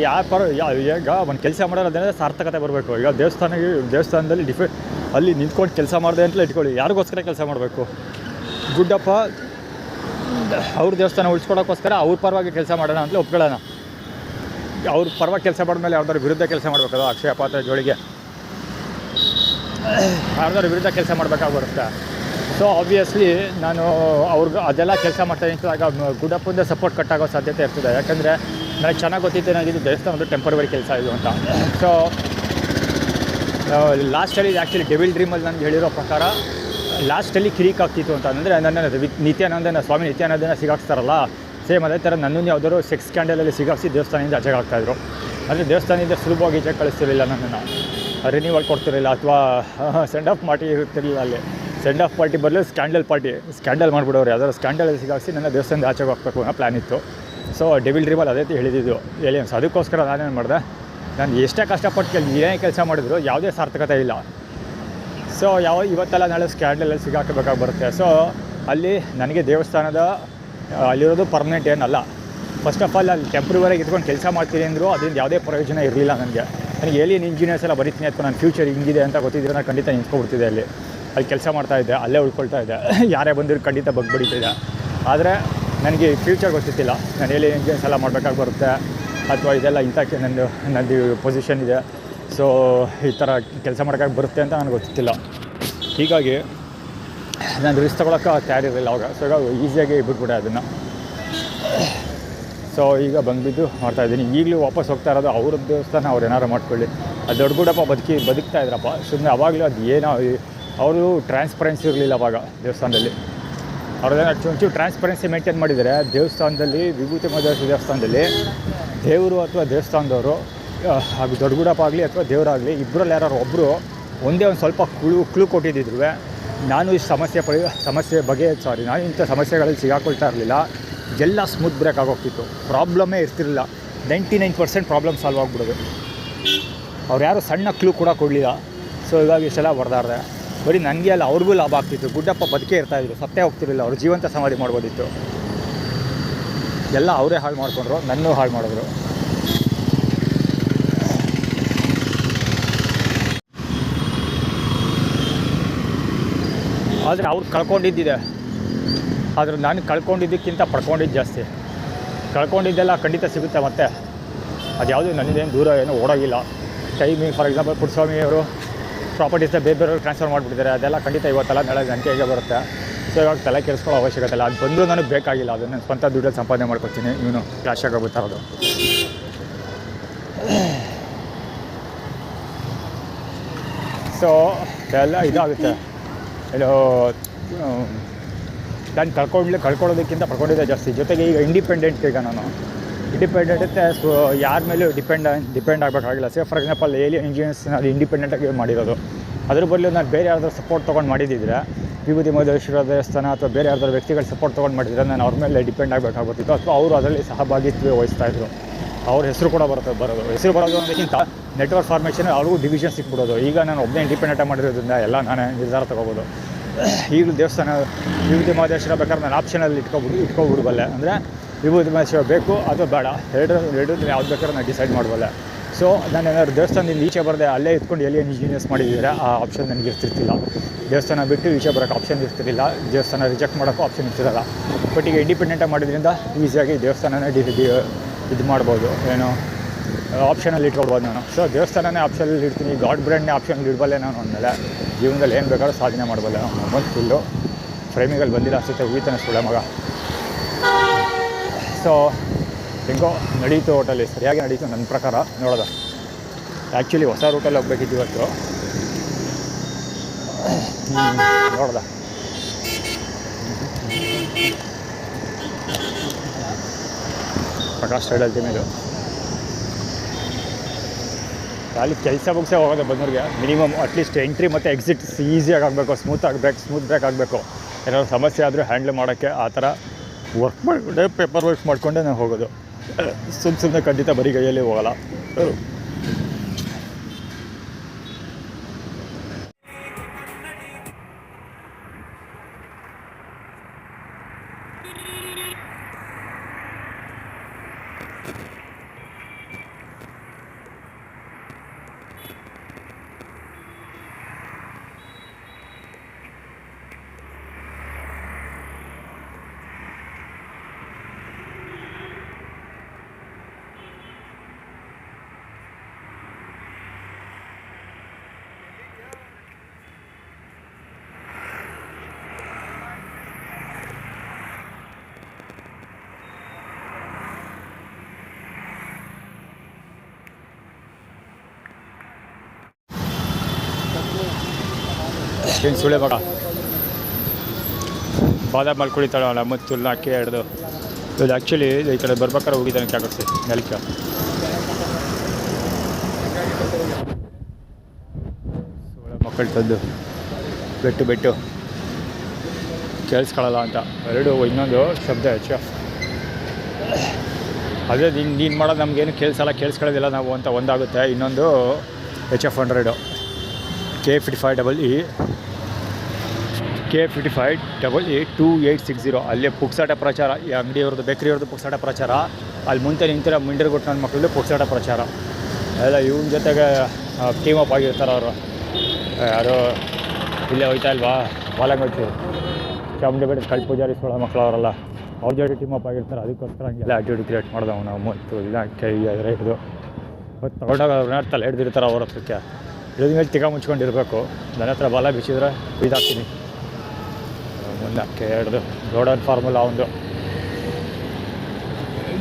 ಈಗ ಒಂದು ಕೆಲಸ ಮಾಡೋದಂದರೆ ಸಾರ್ಥಕತೆ ಬರಬೇಕು. ಈಗ ದೇವಸ್ಥಾನದಲ್ಲಿ ಅಲ್ಲಿ ನಿಂತ್ಕೊಂಡು ಕೆಲಸ ಮಾಡಿದೆ ಅಂತಲೇ ಇಟ್ಕೊಳ್ಳಿ, ಯಾರಿಗೋಸ್ಕರ ಕೆಲಸ ಮಾಡಬೇಕು? ಗುಡ್ಡಪ್ಪ ಅವ್ರ ದೇವಸ್ಥಾನ ಉಳಿಸ್ಕೊಡೋಕ್ಕೋಸ್ಕರ ಅವ್ರ ಪರವಾಗಿ ಕೆಲಸ ಮಾಡೋಣ ಅಂತಲೇ ಒಪ್ಕೊಳ್ಳೋಣ. ಅವ್ರ ಪರವಾಗಿ ಕೆಲಸ ಮಾಡಿದ್ಮೇಲೆ ಯಾವ್ದಾದ್ರು ವಿರುದ್ಧ ಕೆಲಸ ಮಾಡಬೇಕಲ್ಲ. ಅಕ್ಷಯ ಪಾತ್ರೆ ಜೋಳಿಗೆ ಯಾರ್ದಾದ್ರು ವಿರುದ್ಧ ಕೆಲಸ ಮಾಡಬೇಕಾಗಿ ಬರುತ್ತೆ. ಸೊ ಆಬ್ವಿಯಸ್ಲಿ ನಾನು ಅವ್ರಿಗೆ ಅದೆಲ್ಲ ಕೆಲಸ ಮಾಡ್ತಾ ನಿಂತಾಗ ಗುಡ್ಡಪ್ಪಂದ ಸಪೋರ್ಟ್ ಕಟ್ಟಾಗೋ ಸಾಧ್ಯತೆ ಇರ್ತದೆ. ಯಾಕಂದರೆ ನನಗೆ ಚೆನ್ನಾಗಿ ಗೊತ್ತಿತ್ತು ನನಗಿದು ದೇವಸ್ಥಾನದ್ದು ಟೆಂಪರರಿ ಕೆಲಸ ಇದು ಅಂತ. ಸೊ ಲಾಸ್ಟಲ್ಲಿ ಆ್ಯಕ್ಚುಲಿ ಡೆವಿಲ್ ಡ್ರೀಮಲ್ಲಿ ನನಗೆ ಹೇಳಿರೋ ಪ್ರಕಾರ ಲಾಸ್ಟಲ್ಲಿ ಕಿರಿಕ್ ಆಗ್ತಿತ್ತು ಅಂತ. ಅಂದರೆ ನನ್ನ ಸ್ವಾಮಿ ನಿತ್ಯಾನಂದನ ಸಿಗಾಕ್ಸ್ತಾರಲ್ಲ, ಸೇಮ್ ಅದೇ ಥರ ನನ್ನನ್ನು ಯಾವುದಾದ್ರು ಸೆಕ್ಸ್ ಸ್ಕ್ಯಾಂಡಲಲ್ಲಿ ಸಿಗಾಕ್ಸಿ ದೇವಸ್ಥಾನದಿಂದ ಆಚೆಗೆ ಆಗ್ತಾಯಿದ್ರು. ಅಂದರೆ ದೇವಸ್ಥಾನದಿಂದ ಸುಲಭವಾಗಿ ಈಚೆಗೆ ಕಳಿಸ್ತಿರಲಿಲ್ಲ ನನ್ನನ್ನು, ರಿನ್ಯೂವಲ್ ಕೊಡ್ತಿರಲಿಲ್ಲ, ಅಥವಾ ಸೆಂಡ್ ಆಫ್ ಪಾರ್ಟಿ ಇರ್ತಿರಲಿಲ್ಲ. ಅಲ್ಲಿ ಸೆಂಡ್ ಆಫ್ ಪಾರ್ಟಿ ಬರಲಿ ಸ್ಕ್ಯಾಂಡಲ್ ಮಾಡಿಬಿಡೋರು, ಯಾವ್ದಾದ್ರು ಸ್ಕ್ಯಾಂಡಲಲ್ಲಿ ಸಿಗಾಕ್ಸಿ ನನ್ನ ದೇವಸ್ಥಾನದ ಆಚೆಗೆ ಹೋಗ್ಬೇಕು ಅನ್ನೋ ಪ್ಲ್ಯಾನ್ ಇತ್ತು. ಸೊ ಡೆವಿಲ್ ಡ್ರೀಮಲ್ಲಿ ಅದೇ ಹೇಳಿದ್ದು ಏಲಿಯನ್ಸ್. ಅದಕ್ಕೋಸ್ಕರ ನಾನೇನು ಮಾಡಿದೆ, ನಾನು ಎಷ್ಟೇ ಕಷ್ಟಪಟ್ಟು ಏನೇ ಕೆಲಸ ಮಾಡಿದ್ರು ಯಾವುದೇ ಸಾರ್ಥಕತೆ ಇಲ್ಲ. ಸೊ ಇವತ್ತೆಲ್ಲ ನಾಳೆ ಸ್ಕ್ಯಾಂಡಲಲ್ಲಿ ಸಿಗಾಕಬೇಕಾಗಿ ಬರುತ್ತೆ. ಸೊ ಅಲ್ಲಿ ನನಗೆ ದೇವಸ್ಥಾನದ ಅಲ್ಲಿರೋದು ಪರ್ಮನೆಂಟ್ ಏನಲ್ಲ. ಫಸ್ಟ್ ಆಫ್ ಆಲ್ ಅಲ್ಲಿ ಟೆಂಪ್ರವರಿಗೆ ಇಟ್ಕೊಂಡು ಕೆಲಸ ಮಾಡ್ತೀನಿ ಅಂದರೂ ಅದರಿಂದ ಯಾವುದೇ ಪ್ರಯೋಜನ ಇರಲಿಲ್ಲ ನನಗೆ. ಏಲಿಯನ್ ಇಂಜಿನಿಯರ್ಸ್ ಎಲ್ಲ ಬರೀತೀನಿ ಅಥವಾ ನನ್ನ ಫ್ಯೂಚರ್ ಹಿಂಗಿದೆ ಅಂತ ಗೊತ್ತಿದ್ದರೆ ನಾನು ಖಂಡಿತ ನಿಂತ್ಕೊಬಿಡ್ತಿದ್ದೆ. ಅಲ್ಲಿ ಕೆಲಸ ಮಾಡ್ತಾಯಿದ್ದೆ, ಅಲ್ಲೇ ಉಳ್ಕೊಳ್ತಾ ಇದ್ದೆ. ಯಾರೇ ಬಂದಿರೋ ಖಂಡಿತ ಬಡಿತಿದ್ದೆ. ಆದರೆ ನನಗೆ ಫ್ಯೂಚರ್ ಗೊತ್ತಿತ್ತಿಲ್ಲ. ನಾನು ಏಲಿಯನ್ ಇಂಜಿನಿಯರ್ಸ್ ಎಲ್ಲ ಮಾಡಬೇಕಾಗಿ ಬರುತ್ತೆ ಅಥವಾ ಇದೆಲ್ಲ ಇಂಥಕ್ಕೆ ನಂದು ಪೊಸಿಷನ್ ಇದೆ. ಸೊ ಈ ಥರ ಕೆಲಸ ಮಾಡೋಕ್ಕಾಗಿ ಬರುತ್ತೆ ಅಂತ ನನಗೆ ಗೊತ್ತಿಲ್ಲ. ಹೀಗಾಗಿ ನಾನು ರಿಸ್ಕ್ ತೊಗೊಳಕ್ಕೆ ತಯಾರಿರಲಿಲ್ಲ ಅವಾಗ. ಸೊ ಈಗ ಈಸಿಯಾಗಿ ಬಿಟ್ಬಿಟ್ಟೆ ಅದನ್ನು. ಸೊ ಈಗ ಬಂದುಬಿದ್ದು ಮಾಡ್ತಾಯಿದ್ದೀನಿ. ಈಗಲೂ ವಾಪಸ್ ಹೋಗ್ತಾ ಇರೋದು ಅವ್ರ ದೇವಸ್ಥಾನ ಅವ್ರು ಏನಾರು ಮಾಡ್ಕೊಳ್ಳಿ. ಅದು ದೊಡ್ಡಗುಡಪ್ಪ ಬದುಕ್ತಾ ಇದ್ರಪ್ಪ ಸುಮ್ಮನೆ. ಅವಾಗಲೂ ಅದು ಏನೋ ಅವರು ಟ್ರಾನ್ಸ್ಪರೆನ್ಸಿ ಇರಲಿಲ್ಲ ಅವಾಗ ದೇವಸ್ಥಾನದಲ್ಲಿ. ಅವ್ರದ್ದೇನೋ ಒಂಚೂರು ಟ್ರಾನ್ಸ್ಪರೆನ್ಸಿ ಮೇಂಟೈನ್ ಮಾಡಿದರೆ ದೇವಸ್ಥಾನದಲ್ಲಿ, ವಿಭೂತಿ ಮಹದೇಶ್ವರ ದೇವಸ್ಥಾನದಲ್ಲಿ ದೇವರು ಅಥವಾ ದೇವಸ್ಥಾನದವರು ಹಾಗೂ ದೊಡ್ಡಗುಡಪ್ಪ ಆಗಲಿ ಅಥವಾ ದೇವರಾಗಲಿ ಇಬ್ಬರಲ್ಲಿ ಯಾರು ಒಬ್ಬರು ಒಂದೇ ಒಂದು ಸ್ವಲ್ಪ ಕ್ಲೂ ಕೊಟ್ಟಿದ್ದಿದ್ರು ನಾನು ಈ ನಾನು ಇಂಥ ಸಮಸ್ಯೆಗಳಲ್ಲಿ ಸಿಗಾಕೊಳ್ತಾ ಇರಲಿಲ್ಲ. ಎಲ್ಲ ಸ್ಮೂತ್ ಬ್ರೇಕ್ ಆಗೋಗ್ತಿತ್ತು, ಪ್ರಾಬ್ಲಮ್ಮೇ ಇರ್ತಿರಲಿಲ್ಲ. 99% ಪ್ರಾಬ್ಲಮ್ ಸಾಲ್ವ್ ಆಗಿಬಿಡೋದು. ಅವ್ರು ಯಾರು ಸಣ್ಣ ಕ್ಲೂ ಕೂಡ ಕೊಡಲಿಲ್ಲ. ಸೊ ಹೀಗಾಗಿ ಇಷ್ಟೆಲ್ಲ ಹೊಡೆದಾಡ್ದೆ. ಬರೀ ನನಗೆ ಅಲ್ಲ ಅವ್ರಿಗೂ ಲಾಭ ಆಗ್ತಿತ್ತು. ಗುಡ್ಡಪ್ಪ ಬದುಕೇ ಇರ್ತಾಯಿದ್ರು, ಸತ್ತೇ ಹೋಗ್ತಿರಲಿಲ್ಲ. ಅವ್ರು ಜೀವಂತ ಸಮಾಧಿ ಮಾಡ್ಬೋದಿತ್ತು. ಎಲ್ಲ ಅವರೇ ಹಾಳು ಮಾಡ್ಕೊಂಡ್ರು, ನನ್ನೂ ಹಾಳು ಮಾಡಿದ್ರು. ಆದರೆ ಅವ್ರು ಕಳ್ಕೊಂಡಿದ್ದಿದೆ. ಆದರೆ ನಾನು ಕಳ್ಕೊಂಡಿದ್ದಕ್ಕಿಂತ ಪಡ್ಕೊಂಡಿದ್ದು ಜಾಸ್ತಿ. ಕಳ್ಕೊಂಡಿದ್ದೆಲ್ಲ ಖಂಡಿತ ಸಿಗುತ್ತೆ ಮತ್ತೆ. ಅದು ಯಾವುದು ನನ್ನದೇನು ದೂರ ಏನೂ ಓಡೋಗಿಲ್ಲ. ಟೈಮಿಂಗ್ ಫಾರ್ ಎಕ್ಸಾಂಪಲ್ ಪುಟ್ಟಸ್ವಾಮಿಯವರು ಪ್ರಾಪರ್ಟೀಸ್ನ ಬೇರೆಯವ್ರಿಗೆ ಟ್ರಾನ್ಸ್ಫರ್ ಮಾಡಿಬಿಟ್ಟಿದ್ದಾರೆ. ಅದೆಲ್ಲ ಖಂಡಿತ ಇವತ್ತೆಲ್ಲ ನಾಳೆ ನನ್ನ ಕೈಗೆ ಬರುತ್ತೆ. ಸೊ ಇವಾಗ ತಲೆ ಕೆಡಿಸ್ಕೊಳ್ಳೋ ಅವಶ್ಯಕತೆ ಇಲ್ಲ. ಅದು ಬಂದರೂ ನನಗೆ ಬೇಕಾಗಿಲ್ಲ. ಅದನ್ನು ನಾನು ಸ್ವಂತ ದುಡ್ಡಲ್ಲಿ ಸಂಪಾದನೆ ಮಾಡ್ಕೊತೀನಿ. ಇವನು ಕ್ಲಾಶ್ ಆಗೋಗುತ್ತಾರೋದು. ಸೊ ಎಲ್ಲ ಇದಾಗುತ್ತೆ. ಏನು ನಾನು ಕಳ್ಕೊಳ್ಳೋದಕ್ಕಿಂತ ಪಡ್ಕೊಂಡಿದ್ದೆ ಜಾಸ್ತಿ. ಜೊತೆಗೆ ಈಗ ಇಂಡಿಪೆಂಡೆಂಟ್, ಈಗ ನಾನು ಇಂಡಿಪೆಂಡೆಂಟ್ ಇರುತ್ತೆ. ಸೊ ಯಾರ ಮೇಲೂ ಡಿಪೆಂಡ್ ಆಗಬೇಕಾಗಿಲ್ಲ. Say for example alien engineers ಅದು ಇಂಡಿಪೆಂಡೆಂಟಾಗಿ ಮಾಡಿರೋದು. ಅದ್ರ ಬದಲು ನಾನು ಬೇರೆ ಯಾರ್ದಾರು ಸಪೋರ್ಟ್ ತೊಗೊಂಡು ಮಾಡಿದ್ದಿದ್ರೆ, ವಿಭೂತಿ ಮಹದೇಶ್ವರ ದೇವಸ್ಥಾನ ಅಥವಾ ಬೇರೆ ಯಾರ್ದಾರು ವ್ಯಕ್ತಿಗಳ ಸಪೋರ್ಟ್ ತೊಗೊಂಡು ಮಾಡಿದರೆ ನಾನು ಅವ್ರ ಮೇಲೆ ಡಿಪೆಂಡ್ ಆಗಬೇಕಾಗುತ್ತಿತ್ತು, ಅಥವಾ ಅವರು ಅದರಲ್ಲಿ ಸಹಭಾಗಿತ್ವ ವಹಿಸ್ತಾಯಿದ್ರು. ಅವ್ರ ಹೆಸರು ಕೂಡ ಬರೋದು. ಹೆಸರು ಬರೋದು ಅನ್ನೋದಕ್ಕಿಂತ ನೆಟ್ವರ್ಕ್ ಫಾರ್ಮೇಷನ್ ಅವ್ರಿಗೂ ಡಿವಿಷನ್ ಸಿಕ್ಬಿಡೋದು. ಈಗ ನಾನು ಒಬ್ಬನೇ ಇಂಡಿಪೆಂಡೆಂಟಾಗಿ ಮಾಡಿರೋದ್ರಿಂದ ಎಲ್ಲ ನಾನೇ ನಿರ್ಧಾರ ತೊಗೋಬೋದು. ಈಗಲೂ ದೇವಸ್ಥಾನ ವಿಭೂತಿ ಮಹದೇಶ್ವರ ಬೇಕಾದ್ರೆ ನಾನು ಆಪ್ಷನಲ್ಲಿ ಇಟ್ಕೊಬಿಡ್ಬಲ್ಲೆ. ಅಂದರೆ ವಿಭೂತಿ ಮಹದೇಶ್ವರ ಬೇಕು ಅಥವಾ ಬೇಡ, ಎರಡು ಯಾವ್ದು ಬೇಕಾದ್ರೆ ನಾನು ಡಿಸೈಡ್ ಮಾಡಬಲ್ಲೆ. ಸೊ ನಾನು ಏನಾದ್ರು ದೇವಸ್ಥಾನದಿಂದ ಈಚೆ ಬರದೆ ಅಲ್ಲೇ ಇಟ್ಕೊಂಡು ಏಲಿಯನ್ ಇಂಜಿನಿಯರ್ಸ್ ಮಾಡಿದ್ದೀರಾ, ಆ ಆಪ್ಷನ್ ನನಗೆ ಇರ್ತಿರ್ತಿಲ್ಲ. ದೇವಸ್ಥಾನ ಬಿಟ್ಟು ಈಚೆ ಬರೋಕ್ಕೆ ಆಪ್ಷನ್ ಇರ್ತಿರಲಿಲ್ಲ, ದೇವಸ್ಥಾನ ರಿಜೆಕ್ಟ್ ಮಾಡೋಕ್ಕೂ ಆಪ್ಷನ್ ಇರ್ತಿರಲ್ಲ. ಬಟ್ ಈಗ ಇಂಡಿಪೆಂಡೆಂಟಾಗಿ ಮಾಡೋದ್ರಿಂದ ಈಸಿಯಾಗಿ ದೇವಸ್ಥಾನನೇ ಇದು ಮಾಡ್ಬೋದು, ಏನು ಆಪ್ಷನಲ್ಲಿ ಇಟ್ಕೊಳ್ಬೋದು ನಾನು. ಸೊ ದೇವಸ್ಥಾನನೇ ಆಪ್ಷನಲ್ಲಿ ಇಡ್ತೀನಿ, ಗಾಡ್ ಬ್ರ್ಯಾಂಡ್ನೇ ಆಪ್ಷನಲ್ಲಿ ಇಡಬಲ್ಲೆ ನಾನು. ಅಂದಮೇಲೆ ಜೀವನದಲ್ಲಿ ಏನು ಬೇಕಾದ್ರೂ ಸಾಧನೆ ಮಾಡಬಲ್ಲೆ. ಮೊಮ್ಮದ್ ಫುಲ್ಲು ಫ್ರೇಮಿಗಲ್ಲಿ ಬಂದಿಲ್ಲ ಅನಿಸುತ್ತೆ, ಉಳಿತಾನೆ ಸುಳ್ಳೆ ಮಗ. ಸೊ ಹೆಂಗೋ ನಡೀತು, ಹೋಟೆಲ್ಲಿ ಸರಿಯಾಗಿ ನಡೀತು ನನ್ನ ಪ್ರಕಾರ. ನೋಡೋದ ಆ್ಯಕ್ಚುಲಿ ಹೊಸ ರೂಟಲ್ಲಿ ಹೋಗ್ಬೇಕಿತ್ತು ಇವತ್ತು. ನೋಡ್ದ ಪ್ರಕಾಶ್ ಸ್ಟೈಲ್ ಹೇಳ್ತೀನಿ. ಇದು ಅಲ್ಲಿ ಕೆಲಸ ಮುಗಿಸೇ ಹೋಗೋದು ಬಂದವ್ರಿಗೆ. ಮಿನಿಮಮ್ ಅಟ್ಲೀಸ್ಟ್ ಎಂಟ್ರಿ ಮತ್ತು ಎಕ್ಸಿಟ್ ಈಸಿಯಾಗಿ ಆಗಬೇಕು, ಸ್ಮೂತ್ ಬ್ರೇಕ್ ಆಗಬೇಕು. ಏನಾದ್ರು ಸಮಸ್ಯೆ ಆದರೂ ಹ್ಯಾಂಡ್ಲ್ ಮಾಡೋಕ್ಕೆ ಆ ಥರ ವರ್ಕ್ ಮಾಡಿಕೊಂಡೆ, ಪೇಪರ್ ವರ್ಕ್ ಮಾಡಿಕೊಂಡೆ ನಾನು ಹೋಗೋದು. ಸುಮ್ಮನೆ ಖಂಡಿತ ಬರೀ ಕೈಯಲ್ಲಿ ಹೋಗಲ್ಲ. ಏನು ಸುಳೆ ಮಗ ಬಾದಾಮ್ ಅಲ್ಲಿ ಕುಳಿತಾಳ ಮತ್ತು ತುಲ್ನಾಕಿ ಹಿಡ್ದು. ಇದು ಆ್ಯಕ್ಚುಲಿ ಈ ಕಡೆ ಬರ್ಬೇಕಾದ್ರೆ ಹೋಗಿದ್ದಾನೆ ಕ್ಯಾಕರ್ಸಿ ನೆಲಕ್ಕೆ. ಸುಳೆ ಮಕ್ಕಳು ತಂದು ಬೆಟ್ಟು ಕೇಳಿಸ್ಕೊಳ್ಳಲ್ಲ ಅಂತ ಎರಡು. ಇನ್ನೊಂದು ಶಬ್ದ HF, ಅದೇ ನೀನು ಮಾಡೋದು ನಮಗೇನು ಕೇಳಿಸ್ಕೊಳ್ಳೋದಿಲ್ಲ ನಾವು ಅಂತ ಒಂದಾಗುತ್ತೆ. ಇನ್ನೊಂದು HF 100 K55EE 2860. ಅಲ್ಲೇ ಪುಕ್ಸಾಟ ಪ್ರಚಾರ, ಈ ಅಂಗಡಿಯವ್ರದ್ದು ಬೇಕ್ರಿಯವ್ರದ್ದು ಪುಕ್ಸಾಟ ಪ್ರಚಾರ. ಅಲ್ಲಿ ಮುಂದೆ ನಿಂತಿರೋ ಮಿಂಡರ್ಗೊಟ್ಟು ನನ್ನ ಮಕ್ಕಳದ್ದು ಪುಕ್ಸಾಟ ಪ್ರಚಾರ. ಎಲ್ಲ ಇವನ ಜೊತೆಗೆ ಟೀಮ್ ಅಪ್ ಆಗಿರ್ತಾರೆ ಅವರು. ಯಾರು ಇಲ್ಲೇ ಹೋಯ್ತಾ ಇಲ್ವಾ ಬಾಲಂಗಚ್ಚು ಚಾಮುಂಡಿ ಬೆಟ್ಟದ ಕಳ್ ಪೂಜಾರಿ ಸೋಳ ಮಕ್ಕಳು ಅವರೆಲ್ಲ ಅವ್ರ ಜೊತೆ ಟೀಮ್ ಅಪ್ ಆಗಿರ್ತಾರೆ. ಅದಕ್ಕೋಸ್ಕರ ಹಂಗೆಲ್ಲ ಆ್ಯಟಿಟ್ಯೂಡ್ ಕ್ರಿಯೇಟ್ ಮಾಡ್ದವು ನಾವು. ಮತ್ತು ಇಲ್ಲ ಕೈ ಹಿಡಿದು ಮತ್ತು ತಗೊಂಡಾಗ ಅವ್ರನ್ನ ತಲೆ ಹಿಡ್ದಿರ್ತಾರೆ ಅವ್ರ ಹತ್ರಕ್ಕೆ. ಇಳಿದ ಮೇಲೆ ತಿಕ್ಕ ಮುಚ್ಕೊಂಡಿರಬೇಕು. ನನ್ನ ಹತ್ರ ಬಾಲ ಬಿಚ್ಚಿದ್ರೆ ಇದಾಗ್ತೀನಿ. ಮುಂದೆ ಹಿಡ್ದು ಗೋಡನ್ ಫಾರ್ಮುಲಾ ಒಂದು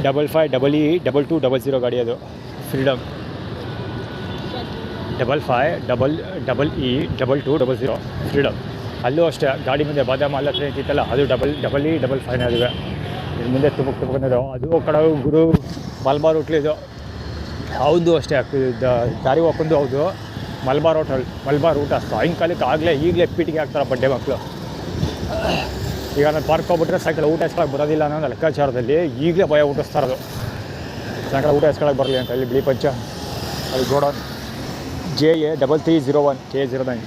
55EE2200 ಗಾಡಿ ಅದು. Freedom 55EE2200 freedom. ಅಲ್ಲೂ ಅಷ್ಟೇ ಗಾಡಿ ಮುಂದೆ ಬಾದಾಮ ಅಲ್ಲ ಹತ್ರ ನಿಂತಿತ್ತಲ್ಲ, ಅದು EE55 ಅದುವೆ. ಇನ್ನು ಮುಂದೆ ತುಮಕೂರು ಅದು ಕಡೆ ಗುರು ಮಲ್ಬಾರ್ ಹೋಟ್ಲಿದು. ಹೌದು ಅಷ್ಟೇ ದಾರಿ ಹೋಗ್ಕೊಂಡು ಹೌದು ಮಲ್ಬಾರ್ ಊಟ ಸಾಯಂಕಾಲಕ್ಕೆ ಈಗಲೇ ಪೀಟಿಗೆ ಹಾಕ್ತಾರೆ ಬಡ್ಡೆ ಮಕ್ಕಳು. ಈಗ ನಾನು ಪಾರ್ಕ್ ಹೋಗ್ಬಿಟ್ರೆ ಸಾಯಂಕಾಲ ಊಟ ಎಸ್ಕೊಳಕ್ಕೆ ಬರೋದಿಲ್ಲ ಅನ್ನೋ ಲೆಕ್ಕಾಚಾರದಲ್ಲಿ ಈಗಲೇ ಭಯ ಊಟಿಸ್ತಾರದು. ಸಾಯಂಕಾಲ ಊಟ ಎಸ್ಕೊಳಕ್ಕೆ ಬರಲಿ ಅಂತ. ಇಲ್ಲಿ ಬಿಳಿ ಪಂಚ ಅಲ್ಲಿ godown JA3301 K09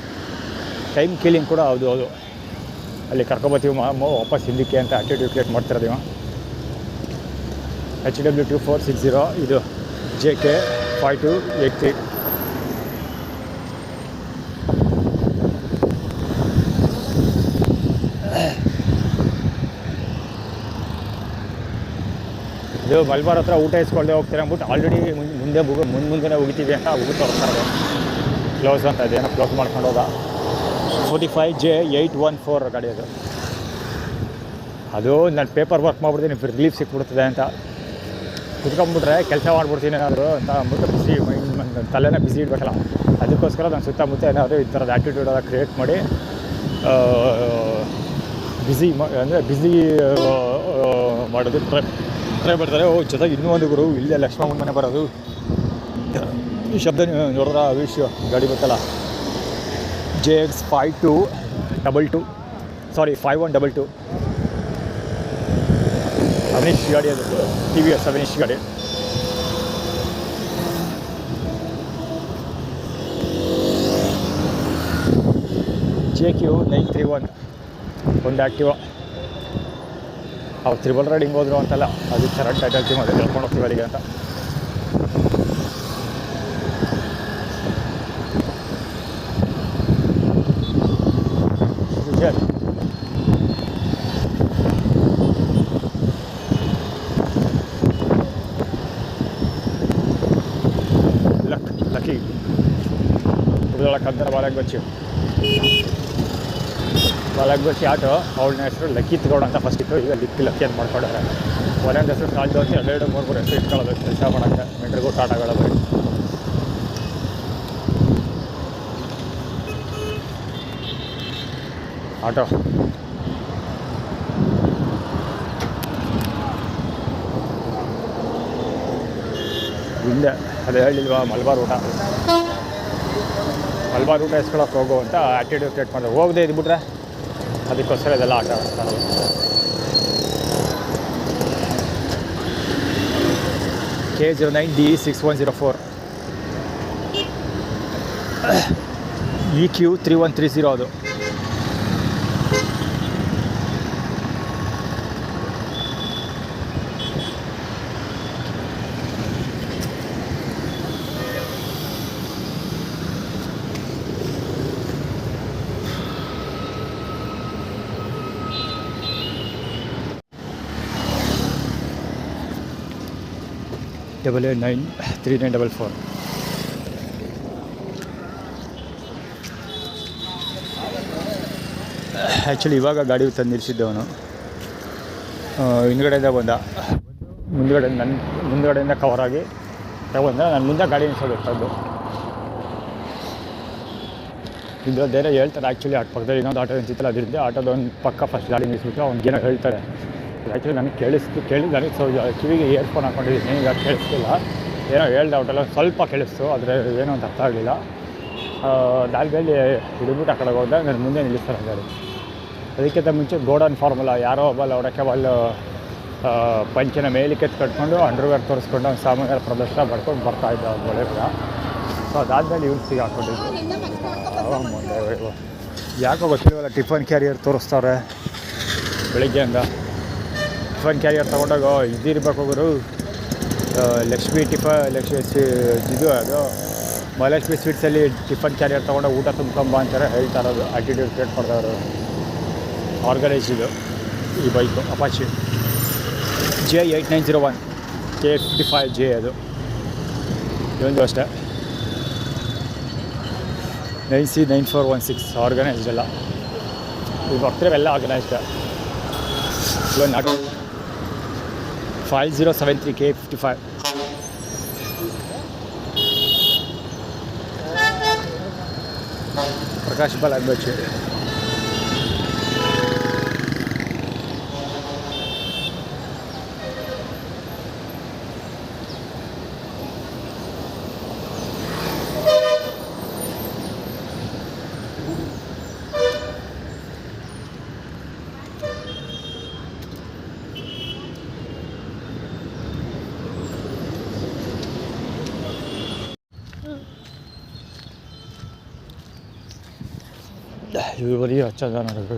time killing ಕೂಡ ಹೌದು. ಅಲ್ಲಿ ಕರ್ಕೊಬತ್ತೀವಿ ವಾಪಸ್ ಹಿಂದಕ್ಕೆ ಅಂತ ಆ್ಯಟಿಟ್ಯೂಡ್ ಕ್ರಿಯೇಟ್ ಮಾಡ್ತಿರೋದು. HW2460 ಇದು JK5283. ಇದು ಮಲ್ಬಾರ್ ಹತ್ರ ಊಟ ಇಸ್ಕೊಳ್ಳದೆ ಹೋಗ್ತೀರ ಅಂದ್ಬಿಟ್ಟು ಆಲ್ರೆಡಿ ಮುಂದೆ ಹೋಗ್ತೀವಿ ಅಂತ ಹೋಗ್ತಾ ಹೋಗ್ತಾರೆ. ಕ್ಲೋಸ್ ಅಂತ ಇದೇನೋ ಕ್ಲೋಸ್ ಮಾಡ್ಕೊಂಡು ಹೋದ. 45J814 ಗಾಡಿ ಅದು. ನನ್ನ ಪೇಪರ್ ವರ್ಕ್ ಮಾಡ್ಬಿಡ್ತೀನಿ, ರಿಲೀಫ್ ಸಿಕ್ಬಿಡ್ತದೆ ಅಂತ. ಕುತ್ಕೊಂಡ್ಬಿಟ್ರೆ ಕೆಲಸ ಮಾಡ್ಬಿಡ್ತೀನಿ ಏನಾದರೂ ಅಂತ ಅಂದ್ಬಿಟ್ಟು ಬಿಸಿ ಮೈಂಡ್ ತಲೆನೇ ಬಿಸಿ ಇಡಬೇಕಲ್ಲ. ಅದಕ್ಕೋಸ್ಕರ ನಾನು ಸುತ್ತಮುತ್ತ ಏನಾದರೂ ಈ ಥರದ ಆ್ಯಟಿಟ್ಯೂಡ್ ಎಲ್ಲ ಕ್ರಿಯೇಟ್ ಮಾಡಿ ಬ್ಯುಸಿ ಅಂದರೆ ಬ್ಯುಸಿ ಮಾಡೋದು ಟ್ರೈ ಮಾಡ್ತಾರೆ. ಜೊತೆಗೆ ಇನ್ನೂ ಒಂದು ಗುರು ಇಲ್ಲೇ ಲಕ್ಷ್ಮಣ ಮನೆ ಬರೋದು. ಈ ಶಬ್ದ ನೋಡಿದ್ರೆ ವಿಷಯ ಗಾಡಿ ಗೊತ್ತಲ್ಲ, JX 5222 ಸಾರಿ 5122 ಅವನೀಶ್ ಗಾಡಿ, ಅದು TVS ಅವನೀಶ್ ಗಾಡಿ. JQ 931 ಒಂದು ಆ್ಯಕ್ಟಿವ. ಅವ್ರು ತ್ರಿಬಲ್ ರೈಡಿಂಗ್ ಹೋದ್ರು ಅಂತಲ್ಲ, ಅದು ಚರಂಟ್ ಟೈಟಲ್ ಟೀಮ್ ಅದು ಹೇಳ್ಕೊಂಡು ಹೋಗ್ತೀವಿ ಅಲ್ಲಿಗೆ ಅಂತ. ಲಕ್ಕಿ ಹುಡುಗಳಕ್ಕಂತಾರೆ ಬಾಲಾಗ್ಬಚ್ಚಿ ಆಟೋ. ಅವಳನ್ನ ಹೆಸರು ಲಕ್ಕಿ ತಗೊಳ್ಳೋ ಅಂತ ಫಸ್ಟ್ ಇತ್ತು. ಈಗ ಲಕ್ಕಿ ಅಂತ ಮಾಡ್ಕೊಂಡಾರೆ. ಒಂದೊಂದು ಹೆಸರು ಸಾಲದು ಅಂತ 2-3 ಹೆಸರು ಇಟ್ಕೊಳ್ಳೋದು ಕೆಲಸ ಮಾಡೋಕ್ಕೆ. ಮೆಂಟ್ರಿಗೂ ಟಾಟಾಗಳ ಬರೀ ಆಟೋ. ಹಿಂದೆ ಅದು ಹೇಳಿಲ್ವಾ ಮಲ್ಬಾರ್ ಊಟ ಎಸ್ಕೊಳಕ್ಕೆ ಹೋಗೋ ಅಂತ ಆ್ಯಟಿಟ್ಯೂಡ್ ಕ್ರಿಯೇಟ್ ಮಾಡಿದ್ರೆ ಹೋಗದೆ ಇದ್ಬಿಟ್ರೆ ಅದಕ್ಕೋಸ್ಕರ ಇದೆಲ್ಲ ಆಟ ಆಡಿಸ್ತಾರೆ. K09D6104 EQ 3130 ಅದು. AA93944 ಆ್ಯಕ್ಚುಲಿ ಇವಾಗ ಗಾಡಿ ತಂದು ನಿಲ್ಲಿಸಿದ್ದವನು. ಹಿಂದ್ಗಡೆಯಿಂದ ಬಂದ, ಮುಂದ್ಗಡೆಯಿಂದ ಕವರಾಗಿ ತಗೊಂಡ. ನಾನು ಮುಂದೆ ಗಾಡಿ ನಿಲ್ಲಿಸೋದು ಇದ್ರದ್ದೇನೋ ಹೇಳ್ತಾರೆ. ಆ್ಯಕ್ಚುಲಿ ಆ ಪಕ್ಕದಲ್ಲಿ ಇನ್ನೊಂದು ಆಟೋ ನಿಂತಿತ್ತಲ್ಲ, ಅದರಿಂದ ಆಟೋದ ಒಂದು ಪಕ್ಕ ಫಸ್ಟ್ ಗಾಡಿ ನಿಲ್ಲಿಸ್ಬಿಟ್ಟು ಅವ್ನಿಗೇನೋ ಹೇಳ್ತಾರೆ. ಆ್ಯಕ್ಚುಲಿ ನನಗೆ ಕೇಳಿ ನನಗೆ ಕಿವಿಗೆ ಇಯರ್ಫೋನ್ ಹಾಕ್ಕೊಂಡಿದ್ದೀನಿ, ಈಗ ಕೇಳಿಸ್ತಿಲ್ಲ. ಏನೋ ಹೇಳ್ದೆ ಔಟೆಲ್ಲ ಸ್ವಲ್ಪ ಕೇಳಿಸ್ತು, ಆದರೆ ಏನೋ ಅಂತ ಅರ್ಥ ಆಗಲಿಲ್ಲ. ದಾರಿಯಲ್ಲಿ ಹಿಡಿದ್ಬಿಟ್ಟು ಆ ಕಡೆ ಹೋದಾಗ ನಾನು ಮುಂದೆ ನಿಲ್ಲಿಸ್ತಾರೆ ಗಾಡಿ. ಅದಕ್ಕಿಂತ ಮುಂಚೆ ಗೋಡನ್ ಫಾರ್ಮುಲಾ ಯಾರೋ ಒಬ್ಬ ಲೌಡಕ್ಕೆ ಬಾಲ್ ಪಂಚಿನ ಮೇಲಿಕ್ಕೆ ಕಟ್ಕೊಂಡು ಅಂಡರ್ವೇರ್ ತೋರಿಸ್ಕೊಂಡು ಅವ್ನು ಸಾಮಾನ್ಯ ಪ್ರದರ್ಶನ ಮಾಡ್ಕೊಂಡು ಬರ್ತಾಯಿದ್ದ ಅವ್ನು ಒಳಗೆ. ಸೊ ಅದಾದಮೇಲೆ ಇವ್ನು ಸಿಗಿ ಹಾಕ್ಕೊಂಡಿದ್ದು. ಯಾಕೋ ಗೊತ್ತಿಲ್ವಲ್ಲ, ಟಿಫನ್ ಕ್ಯಾರಿಯರ್ ತೋರಿಸ್ತಾರೆ ಬೆಳಿಗ್ಗೆಯಿಂದ. ಟಿಫನ್ ಕ್ಯಾರಿಯರ್ ತೊಗೊಂಡಾಗ ಇದಿರ್ಬೇಕು ಗುರು, ಲಕ್ಷ್ಮಿ ಇದು ಅದು ಮಹಾಲಕ್ಷ್ಮಿ ಸ್ವೀಟ್ಸಲ್ಲಿ ಟಿಫನ್ ಕ್ಯಾರಿಯರ್ ತೊಗೊಂಡಾಗ ಊಟ ತುಂಬ್ಕೊಂಬ ಅಂತಾರೆ ಹೇಳ್ತಾರೆ. ಅದು ಆ್ಯಟಿಟ್ಯೂಡ್ ಕ್ರಿಯೇಟ್ ಮಾಡಿದವರು. ಆರ್ಗನೈಸ್ ಇದು ಈ ಬೈಕು ಅಪಾಚಿ J8901 K55J ಅದು. ಇದೊಂದು ಅಷ್ಟೇ 9C9416 ಆರ್ಗನೈಸ್ಡ್ ಎಲ್ಲ. ಈಗ ಬರ್ತಿರೋವೆಲ್ಲ ಆರ್ಗನೈಸ್ಡ್. ಇವತ್ತು 5073 K55 ಪ್ರಕಾಶ್ ಬಾಲಾಗ್ಬಚ್ಚಿ. ಇವರು ಬರೀ ಹಚ್ಚ ಜನ ನೋಡಿದ್ರು.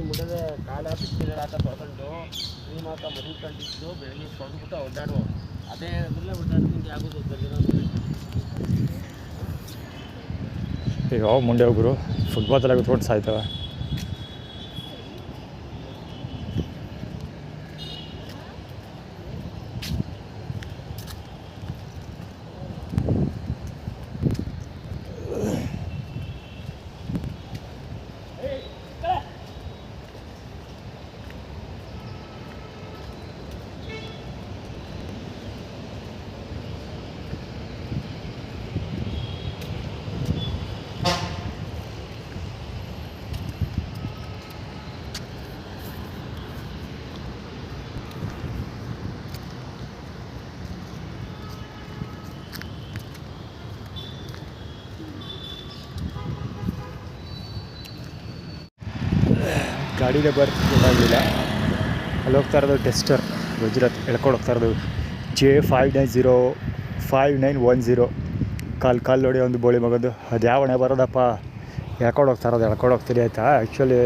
ಮುಡದೆ ಕಾಲ ಬಿಟ್ಟಿರೋ ಆತ ತೊಗೊಂಡು ಈ ಮಾತ ಮದುವೆ ಕಂಡಿದ್ದು ಬೆಳಗ್ಗೆ ತೊಗೊಂಡ್ಬಿಟ್ಟು ಒದ್ದಾಡುವ ಅದೇ ಅದರಲ್ಲೇ ಒದ್ದಾಡ್ತಿಂದು ಆಗೋದು ಈಗ ಮುಂಡೆ ಒಬ್ಬರು ಫುಟ್ಬಾಲ್ ಕುತ್ಕೊಂಡು ಸಾಯ್ತವೆ. ಗಾಡಿಲೇ ಬರ್ತಿದ್ದು ಗೊತ್ತಾಗಲಿಲ್ಲ. ಅಲ್ಲಿ ಹೋಗ್ತಾ ಇರೋದು ಟೆಸ್ಟರ್ ಗುಜರಾತ್ ಎಳ್ಕೊಂಡು ಹೋಗ್ತಾ ಇರೋದು J5910 ಕಾಲು ನೋಡಿ ಒಂದು ಬೋಳಿ ಮಗದು. ಅದು ಯಾವ ಹಣೆ ಬರೋದಪ್ಪ, ಎಳ್ಕೊಂಡು ಹೋಗ್ತಾ ಇರೋದು, ಎಳ್ಕೊಂಡು ಹೋಗ್ತೀರಿ ಆಯಿತಾ. ಆ್ಯಕ್ಚುಲಿ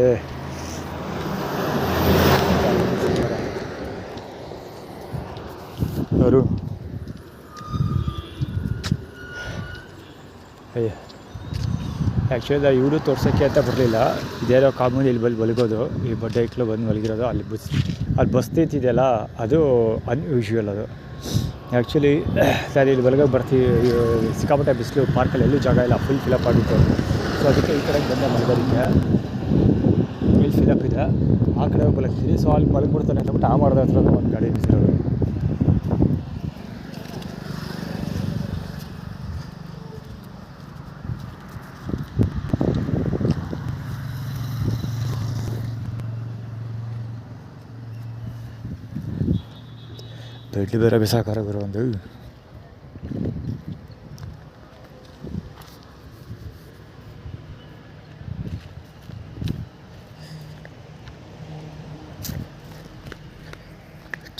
ಅವರು ಆ್ಯಕ್ಚುಲಿ ಇವರು ತೋರ್ಸೋಕ್ಕೆ ಅಂತ ಬರಲಿಲ್ಲ. ಇದೇನೋ ಕಾಮೂನಿ ಇಲ್ಲಿ ಮಲಗೋದು, ಈ ಬಡ್ಡೆ ಇಟ್ಲು ಬಂದು ಮಲಗಿರೋದು. ಅಲ್ಲಿ ಬಸ್ ನಿಂತಿದೆಯಲ್ಲ, ಅದು ಅನ್ಯೂಶ್ವಲ್. ಅದು ಆ್ಯಕ್ಚುಲಿ ಸರಿ ಇಲ್ಲಿ ಮಲಗೋಕೆ ಬರ್ತೀವಿ, ಸಿಕ್ಕಾಪಟ್ಟೆ ಬಿಸಿಲು, ಪಾರ್ಕಲ್ಲಿ ಎಲ್ಲೂ ಜಾಗ ಇಲ್ಲ, ಫುಲ್ ಫಿಲಪ್ ಆಗಿತ್ತು. ಸೊ ಅದಕ್ಕೆ ಈ ಕಡೆಗೆ ಬಂದೆ ಮಲಗೋದಕ್ಕೆ. ಇಲ್ಲಿ ಫಿಲಪ್ ಇದೆ, ಆ ಕಡೆ ಮಲಗ್ತೀವಿ. ಸೊ ಅಲ್ಲಿ ಮಲಗ್ಬಿಡ್ತಾನೆ ಅಂದ್ಬಿಟ್ಟು ಆ ಮಾಡಿದ ಹತ್ರ ಒಂದು ಗಾಡಿ ನಿಲ್ಸಿರೋದು. ಬೆಡ್ಲಿ ಬೇರೆ ಬಿಸಾಕಾರ ಗುರು ಒಂದು.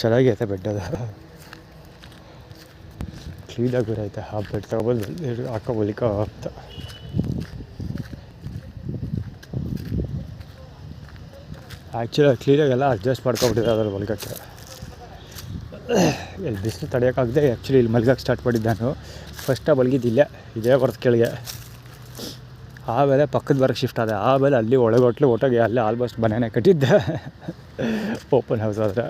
ಚೆನ್ನಾಗೈತೆ ಬೆಡ್, ಅದು ಕ್ಲೀನಾಗಿ ಬೇರೆ ಐತೆ. ಆ ಬೆಡ್ ತಗೊಬೋದು ಹಾಕೋಬೋಲಿಕ್ಕ ಅಂತ. ಆ್ಯಕ್ಚುಲಿ ಕ್ಲೀನಾಗೆಲ್ಲ ಅಡ್ಜಸ್ಟ್ ಮಾಡ್ಕೊಬಿಟ್ಟಿದೆ ಅದ್ರಲ್ಲಿ ಮಲ್ಗಕ್ಕೆ. ಇಲ್ಲಿ ಬಿಸಿಲು ತಡೆಯೋಕ್ಕಾಗದೆ ಆ್ಯಕ್ಚುಲಿ ಇಲ್ಲಿ ಮಲ್ಗಕ್ಕೆ ಸ್ಟಾರ್ಟ್ ಮಾಡಿದ್ದೆ ನಾನು. ಫಸ್ಟ ಮಲಗಿದ್ದಿಲ್ಲ ಇದೇ ಬರ್ತು ಕೆಳಗೆ, ಆಮೇಲೆ ಪಕ್ಕದ ಬರೋಕ್ಕೆ ಶಿಫ್ಟ್ ಆದೆ. ಆಮೇಲೆ ಅಲ್ಲಿ ಒಳಗೋಗಿ ಅಲ್ಲೇ ಆಲ್ಮೋಸ್ಟ್ ಮನೆಯೇ ಕಟ್ಟಿದ್ದೆ ಓಪನ್ ಹೌಸ್ ಆದರೆ.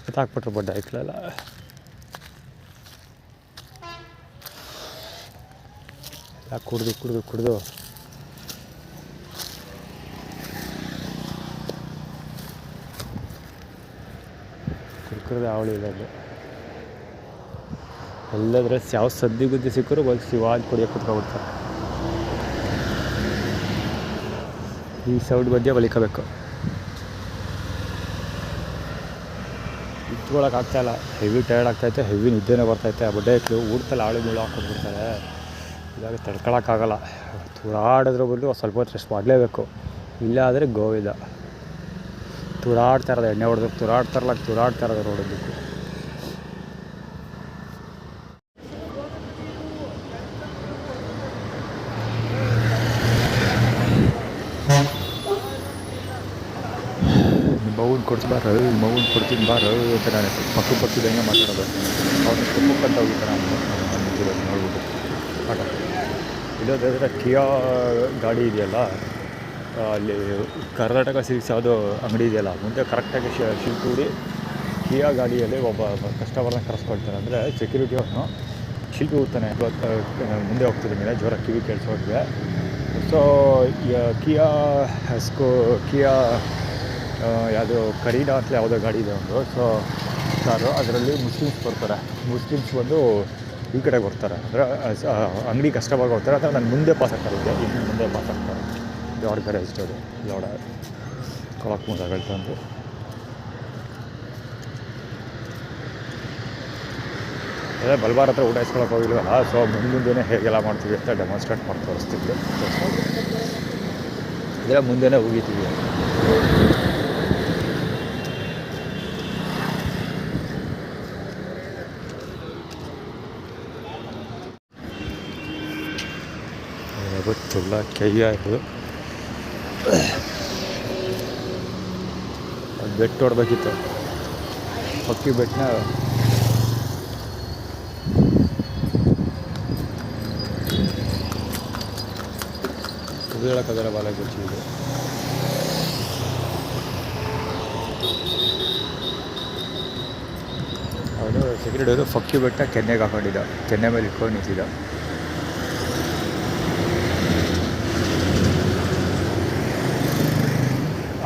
ಗೊತ್ತಾಕ್ಬಿಟ್ರು ಬಡ್ಡ ಐಕ್ಲೆಲ್ಲ. ಎಲ್ಲ ಕುಡ್ದು ಕುಡ್ಕುರ್ದು ಅವಳಿ ಇಲ್ಲ. ಎಲ್ಲದ್ರೆ ಯಾವ ಸದ್ದಿ ಸಿಕ್ಕರು ಬಂದು ಶಿವಾಜ್ ಕುಡಿಯೋಕೆ ಕುತ್ಕೊಬಿಡ್ತಾರೆ. ಈ ಸೌಂಡ್ ಮಧ್ಯೆ ಬಲಿಕಬೇಕು. ಇಟ್ಕೊಳಕ್ಕಾಗ್ತಾಯಿಲ್ಲ, ಹೆವಿ ಟಯರ್ಡ್ ಆಗ್ತಾಯಿತ್ತು, ಹೆವಿ ನಿದ್ದೆನೇ ಬರ್ತಾಯಿತ್ತು. ಬಡ್ಡೆ ಇಟ್ಲು ಊಟದಲ್ಲಿ ಆಳು ಬೀಳು ಹಾಕ್ಕೊಟ್ಬಿಡ್ತಾರೆ. ಇವಾಗ ತಡ್ಕೊಳಕ್ಕಾಗಲ್ಲ. ತುಳಾಡಿದ್ರ ಬದಲು ಸ್ವಲ್ಪ ಹೊತ್ತು ರೆಸ್ಟ್ ಮಾಡಲೇಬೇಕು, ಇಲ್ಲ ಆದರೆ ಗೋವಿದ. ತುಳಾಡ್ತಾ ಇರೋದು, ಎಣ್ಣೆ ಹೊಡೆದಕ್ಕೆ ತುಳಾಡ್ತಾ ಇರೋದು ರೋಡೋದಕ್ಕೆ. ಮೌನ್ ಕೊಡ್ಸ್ಬಾರ, ಮೌನ್ ಕೊಡ್ತೀನಿ ಬಾರ ಅಂತ ನಾನು ಪಕ್ಕದಂಗೆ ಮಾತಾಡೋದು. ಅವ್ರನ್ನ ತುಪ್ಪಕ್ಕಂತ ಹೋಗಿದ್ದಾರೆ ನಿಂತಿರೋದು ನೋಡ್ಬಿಟ್ಟು ಆಟ. ಇಲ್ಲೋದ್ರೆ ಕಿಯಾ ಗಾಡಿ ಇದೆಯಲ್ಲ, ಅಲ್ಲಿ ಕರ್ನಾಟಕ ಸಿಲ್ಕ್ಸ್ ಯಾವುದೋ ಅಂಗಡಿ ಇದೆಯಲ್ಲ, ಮುಂದೆ ಕರೆಕ್ಟಾಗಿ ಶಿಲ್ಪುಡಿ ಕಿಯಾ ಗಾಡಿಯಲ್ಲಿ ಒಬ್ಬ ಕಸ್ಟಮರ್ನ ಕರೆಸ್ಕೊಳ್ತಾರೆ. ಅಂದರೆ ಸೆಕ್ಯೂರಿಟಿ ಅವನು ಶಿಲ್ಪಿ ಹೋಗ್ತಾನೆ, ಮುಂದೆ ಹೋಗ್ತಿದ್ದಂಗೆ ಜೋರಾಗಿ ಕಿವಿ ಕೇಳಿಸೋರಿಗೆ. ಸೊ ಕಿಯಾ ಯಾವುದೋ ಕರೀನಾ ಅಂತ ಯಾವುದೋ ಗಾಡಿ ಇದೆ ಒಂದು. ಸೊ ಕಾರು, ಅದರಲ್ಲಿ ಮುಸ್ಲಿಮ್ಸ್ ಬರ್ತಾರೆ. ಮುಸ್ಲಿಮ್ಸ್ ಬಂದು ಈ ಕಡೆ ಬರ್ತಾರೆ, ಅಂದರೆ ಅಂಗಡಿ ಕಸ್ಟಮರ್ಗೆ ಹೋಗ್ತಾರೆ. ಅಂದರೆ ನಾನು ಮುಂದೆ ಪಾಸ್ ಆಗ್ತಾರೆ, ಇನ್ನು ಮುಂದೆ ಪಾಸ್ ಆಗ್ತಾರೆ. ಇದು ಅವ್ರ ಗರೇಜ್ ಅದು ಲೋಡ ಕೊಳಕ್ ಮುಂದಾಗಳ್ತಂದು. ಅದೇ ಬಲ್ಬಾರ್ ಹತ್ರ ಊಟ ಇಸ್ಕೊಳಕ್ಕೆ ಹೋಗಿಲ್ವಲ್ಲ, ಸೊ ಮುಂದೆನೇ ಹೇಗೆಲ್ಲ ಮಾಡ್ತೀವಿ ಅಂತ ಡೆಮಾನ್ಸ್ಟ್ರೇಟ್ ಮಾಡಿ ತೋರಿಸ್ತಿದ್ದೆ. ಇದೆಲ್ಲ ಮುಂದೆನೇ ಹೋಗಿದ್ದೀವಿ. ಗೊತ್ತಿಲ್ಲ ಕೈಯ ಇದು ಅದು ಬೆಟ್ಟು ಹೊಡ್ಬೇಕಿತ್ತು, ಪಕ್ಕಿ ಬೆಟ್ಟನ. ಇದು ಹೇಳೋಕ್ಕಾಗಲ್ಲ, ಬಾಲ ಗೊತ್ತಿದೆ. ಅವನು ಸೆಕ್ಯೂರಿಟಿ ಅವರು ಫಕ್ಕಿ ಬೆಟ್ಟ ಕೆನ್ನೆಗೆ ಹಾಕೊಂಡಿದ್ದ, ಕೆನ್ನೆ ಮೇಲೆ ಇಟ್ಕೊಂಡು ನಿಂತಿದ್ದ.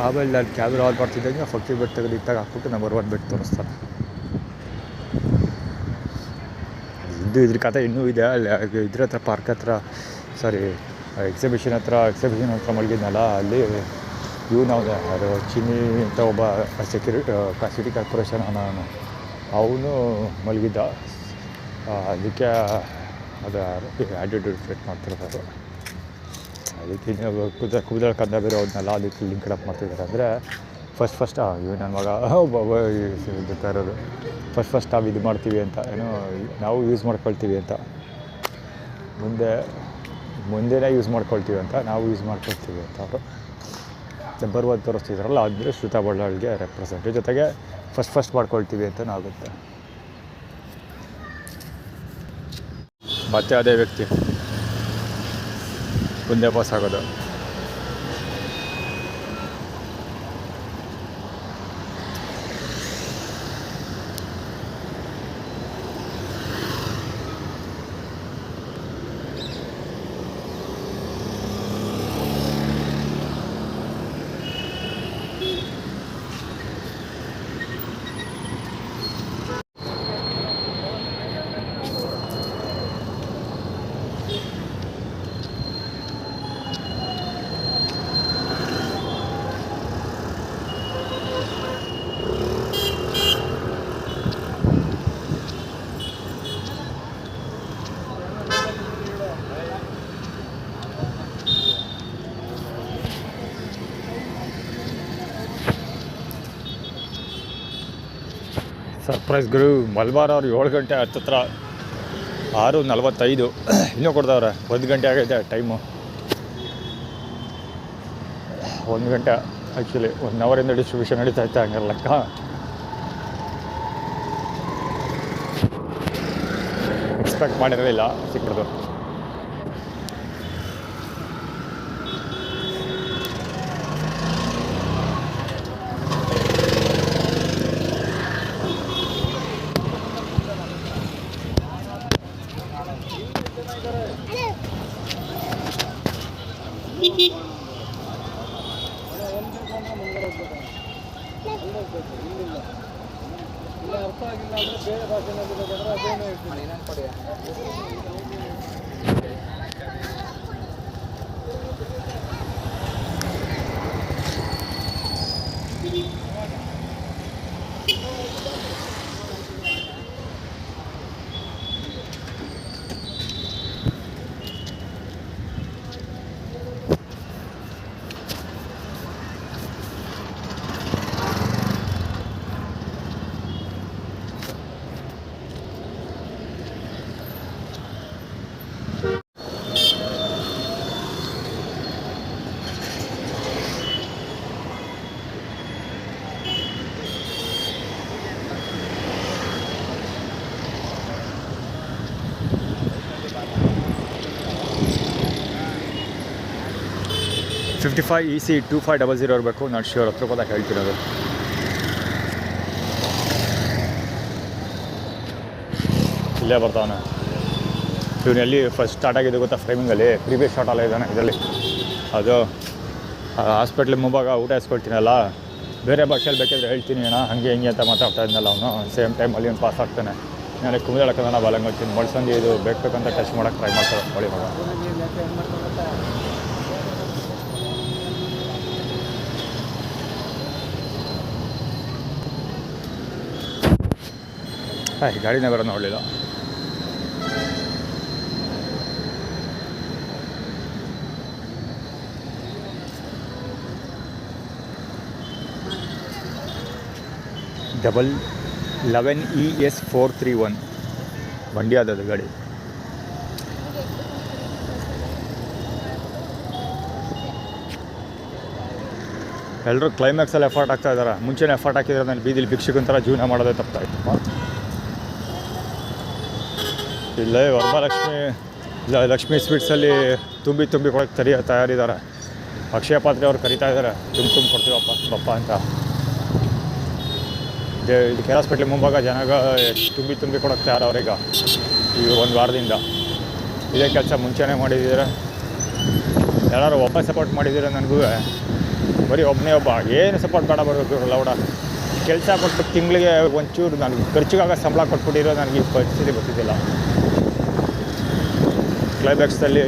ಆಮೇಲೆ ನಾನು ಕ್ಯಾಬ್ರ ಆಲ್ ಮಾಡ್ತಿದ್ದಂಗೆ ಫಕ್ಕಿ ಬೆಟ್ ತೆಗೆದು ಇತ್ತಾಗ ಹಾಕ್ಬಿಟ್ಟು ನಂಬರ್ 1 ಬೆಟ್ ತೋರಿಸ್ತಾರೆ. ಇದ್ರ ಕಥೆ ಇನ್ನೂ ಇದೆ. ಅಲ್ಲಿ ಇದ್ರ ಹತ್ರ ಪಾರ್ಕ್ ಹತ್ರ, ಸಾರಿ ಎಕ್ಸಿಬಿಷನ್ ಹತ್ರ ಮಲಗಿದ್ನಲ್ಲ, ಅಲ್ಲಿ ಇವನವೇ ಅದು ಚಿನ್ನಿ ಅಂತ ಒಬ್ಬ ಸಿಟಿ ಕಾರ್ಪೊರೇಷನ್ ಅವನು ಮಲಗಿದ್ದ. ಅದಕ್ಕೆ ಅದು ಆ್ಯಟಿಟ್ಯೂಡ್ ಕ್ರಿಯೇಟ್ ಮಾಡ್ತಿರ್ತಾರೆ. ಅದಕ್ಕೆ ನೀವು ಕೂದಲು ಕಂದ ಬೇರೆ ಅವ್ರನ್ನೆಲ್ಲ ಅದಕ್ಕೆ ಲಿಂಕ್ ಅಪ್ ಮಾಡ್ತಿದ್ದಾರೆ. ಅಂದರೆ ಫಸ್ಟ್ ಇವು ನನ್ನ ಮಗ ಬರ್ತಾ ಇರೋದು ಫಸ್ಟ್ ನಾವು ಇದು ಮಾಡ್ತೀವಿ ಅಂತ, ಏನೋ ನಾವು ಯೂಸ್ ಮಾಡ್ಕೊಳ್ತೀವಿ ಅಂತ, ಮುಂದೆನೇ ಯೂಸ್ ಮಾಡ್ಕೊಳ್ತೀವಿ ಅಂತ, ನಾವು ಯೂಸ್ ಮಾಡ್ಕೊಳ್ತೀವಿ ಅಂತ ಅವರು ನಂಬರ್ 1 ತೋರಿಸ್ತಿದ್ರಲ್ಲ, ಅಂದರೆ ಶ್ರುತಾ ಬಳ್ಳಾಳಿಗೆ ರೆಪ್ರೆಸೆಂಟ್, ಜೊತೆಗೆ ಫಸ್ಟ್ ಮಾಡ್ಕೊಳ್ತೀವಿ ಅಂತ ಆಗುತ್ತೆ. ಮತ್ತೆ ಅದೇ ವ್ಯಕ್ತಿ ಮುಂದೆ ಪಾಸ್ ಆಗೋದು. ಸರ್ಪ್ರೈಸ್ ಗುರು. ಮಲ್ಬಾರ್ ಅವ್ರು 7 ಗಂಟೆ ಹತ್ತತ್ರ 6:45 ಇನ್ನೂ ಕೊಡ್ತಾವ್ರೆ. 1 ಗಂಟೆ ಆಗೈತೆ ಟೈಮು. 1 ಗಂಟೆ ಆ್ಯಕ್ಚುಲಿ 1 ಅವರಿಂದ ಡಿಸ್ಟ್ರಿಬ್ಯೂಷನ್ ನಡೀತಾ ಇತ್ತು, ಹಂಗಾರೆ ಲೆಕ್ಕ. ಎಕ್ಸ್ಪೆಕ್ಟ್ ಮಾಡಿರಲಿಲ್ಲ ಸಿಕ್ಬಿಡ್ದು. ಅರ್ಥ ಆಗಿಲ್ಲ ಅಂದರೆ ಬೇರೆ ಭಾಷೆನಲ್ಲಿ ಬೇಕಾದ್ರೆ ಅದೇನೋ ಹೇಳ್ತೀನಿ. EC 2500 ಇರಬೇಕು. ನಾಟ್ ಶ್ಯೂರ್, 10 ರೂಪಾಯಿ ಹೇಳ್ತಿರೋದು. ಇಲ್ಲೇ ಬರ್ತಾವನೆ ಇವನು. ಎಲ್ಲಿ ಫಸ್ಟ್ ಸ್ಟಾರ್ಟ್ ಆಗಿದೆ ಗೊತ್ತಾ? ಫ್ರೇಮಿಂಗಲ್ಲಿ ಪ್ರೀವಿಯಸ್ ಶಾಟ್ ಅಲ್ಲ ಇದ್ದಾನೆ ಇದರಲ್ಲಿ. ಅದು ಹಾಸ್ಪಿಟ್ಲಿಗೆ ಮುಂಭಾಗ ಊಟ ಇಸ್ಕೊಳ್ತೀನಲ್ಲ, ಬೇರೆ ಭಾಷೆಯಲ್ಲಿ ಬೇಕಾದ್ರೆ ಹೇಳ್ತೀನಿ ಅಣ್ಣ ಹಾಗೆ ಹಿಂಗೆ ಅಂತ ಮಾತಾಡ್ತಾ ಇದ್ನಲ್ಲ ಅವನು. ಸೇಮ್ ಟೈಮಲ್ಲಿ ಅವ್ನು ಪಾಸ್ ಆಗ್ತಾನೆ. ನನಗೆ ಕುಮುದಳ ಕನ್ನಡ ಬಾಲಂಗ್ ಹೋಗ್ತೀನಿ. ಮೊಳ್ಸಂದಿ ಇದು ಬೇಕಂತ ಟಚ್ ಮಾಡೋಕ್ಕೆ ಟ್ರೈ ಮಾಡ್ತಾರೆ ಹೊಳಿ ಮಗ. ಗಾಡಿನೇ ಬರೋದು ನೋಡಲಿಲ್ಲ. ES431 ಬಂಡಿ ಆದದ್ದು ಗಾಡಿ. ಎಲ್ಲರೂ ಕ್ಲೈಮ್ಯಾಕ್ಸಲ್ಲಿ ಎಫರ್ಟ್ ಆಗ್ತಾ ಇದ್ದಾರೆ. ಮುಂಚೆನೇ ಎಫರ್ಟ್ ಹಾಕಿದ್ರೆ ನಾನು ಬೀದಿಲಿ ಭಿಕ್ಷುಕಂತರ ಜೀವನ ಮಾಡೋದೇ ತಪ್ಪಾಯ್ತಪ್ಪ. ಇಲ್ಲೇ ವರಮಹಾಲಕ್ಷ್ಮಿ ಲಕ್ಷ್ಮೀ ಸ್ವೀಟ್ಸಲ್ಲಿ ತುಂಬಿ ಕೊಡೋಕ್ಕೆ ತಯಾರಿದ್ದಾರೆ. ಅಕ್ಷಯ ಪಾತ್ರೆ ಅವ್ರು ಕರಿತಾ ಇದ್ದಾರೆ, ತುಂಬ ಕೊಡ್ತೀವಪ್ಪ ಬಪ್ಪ ಅಂತ. ಇದು ಕೆ ಹಾಸ್ಪಿಟ್ಲಿಗೆ ಮುಂಭಾಗ ಜನಾಗ ತುಂಬಿ ಕೊಡೋಕ್ಕೆ ತಯಾರವ್ರೀಗ ಈ 1 ವಾರದಿಂದ. ಇದೇ ಕೆಲಸ ಮುಂಚೆನೇ ಮಾಡಿದ್ದೀರ. ಯಾರು ಒಬ್ಬ ಸಪೋರ್ಟ್ ಮಾಡಿದ್ದೀರ ನನಗೂ. ಬರೀ ಒಬ್ಬನೇ ಒಬ್ಬ ಏನು ಸಪೋರ್ಟ್ ಬೇಡ ಬರಬೇಕು ಲೌಡ. ಕೆಲಸ ಕೊಟ್ಬಿಟ್ಟು ತಿಂಗಳಿಗೆ ಒಂಚೂರು ನನಗೆ ಖರ್ಚಿಗಾಗ ಸಂಬಳ ಕೊಟ್ಬಿಟ್ಟಿರೋ ನನಗೆ ಈ ಪರಿಸ್ಥಿತಿ ಗೊತ್ತಿದ್ದಿಲ್ಲ. ಕ್ಲೈಮ್ಯಾಕ್ಸಲ್ಲಿ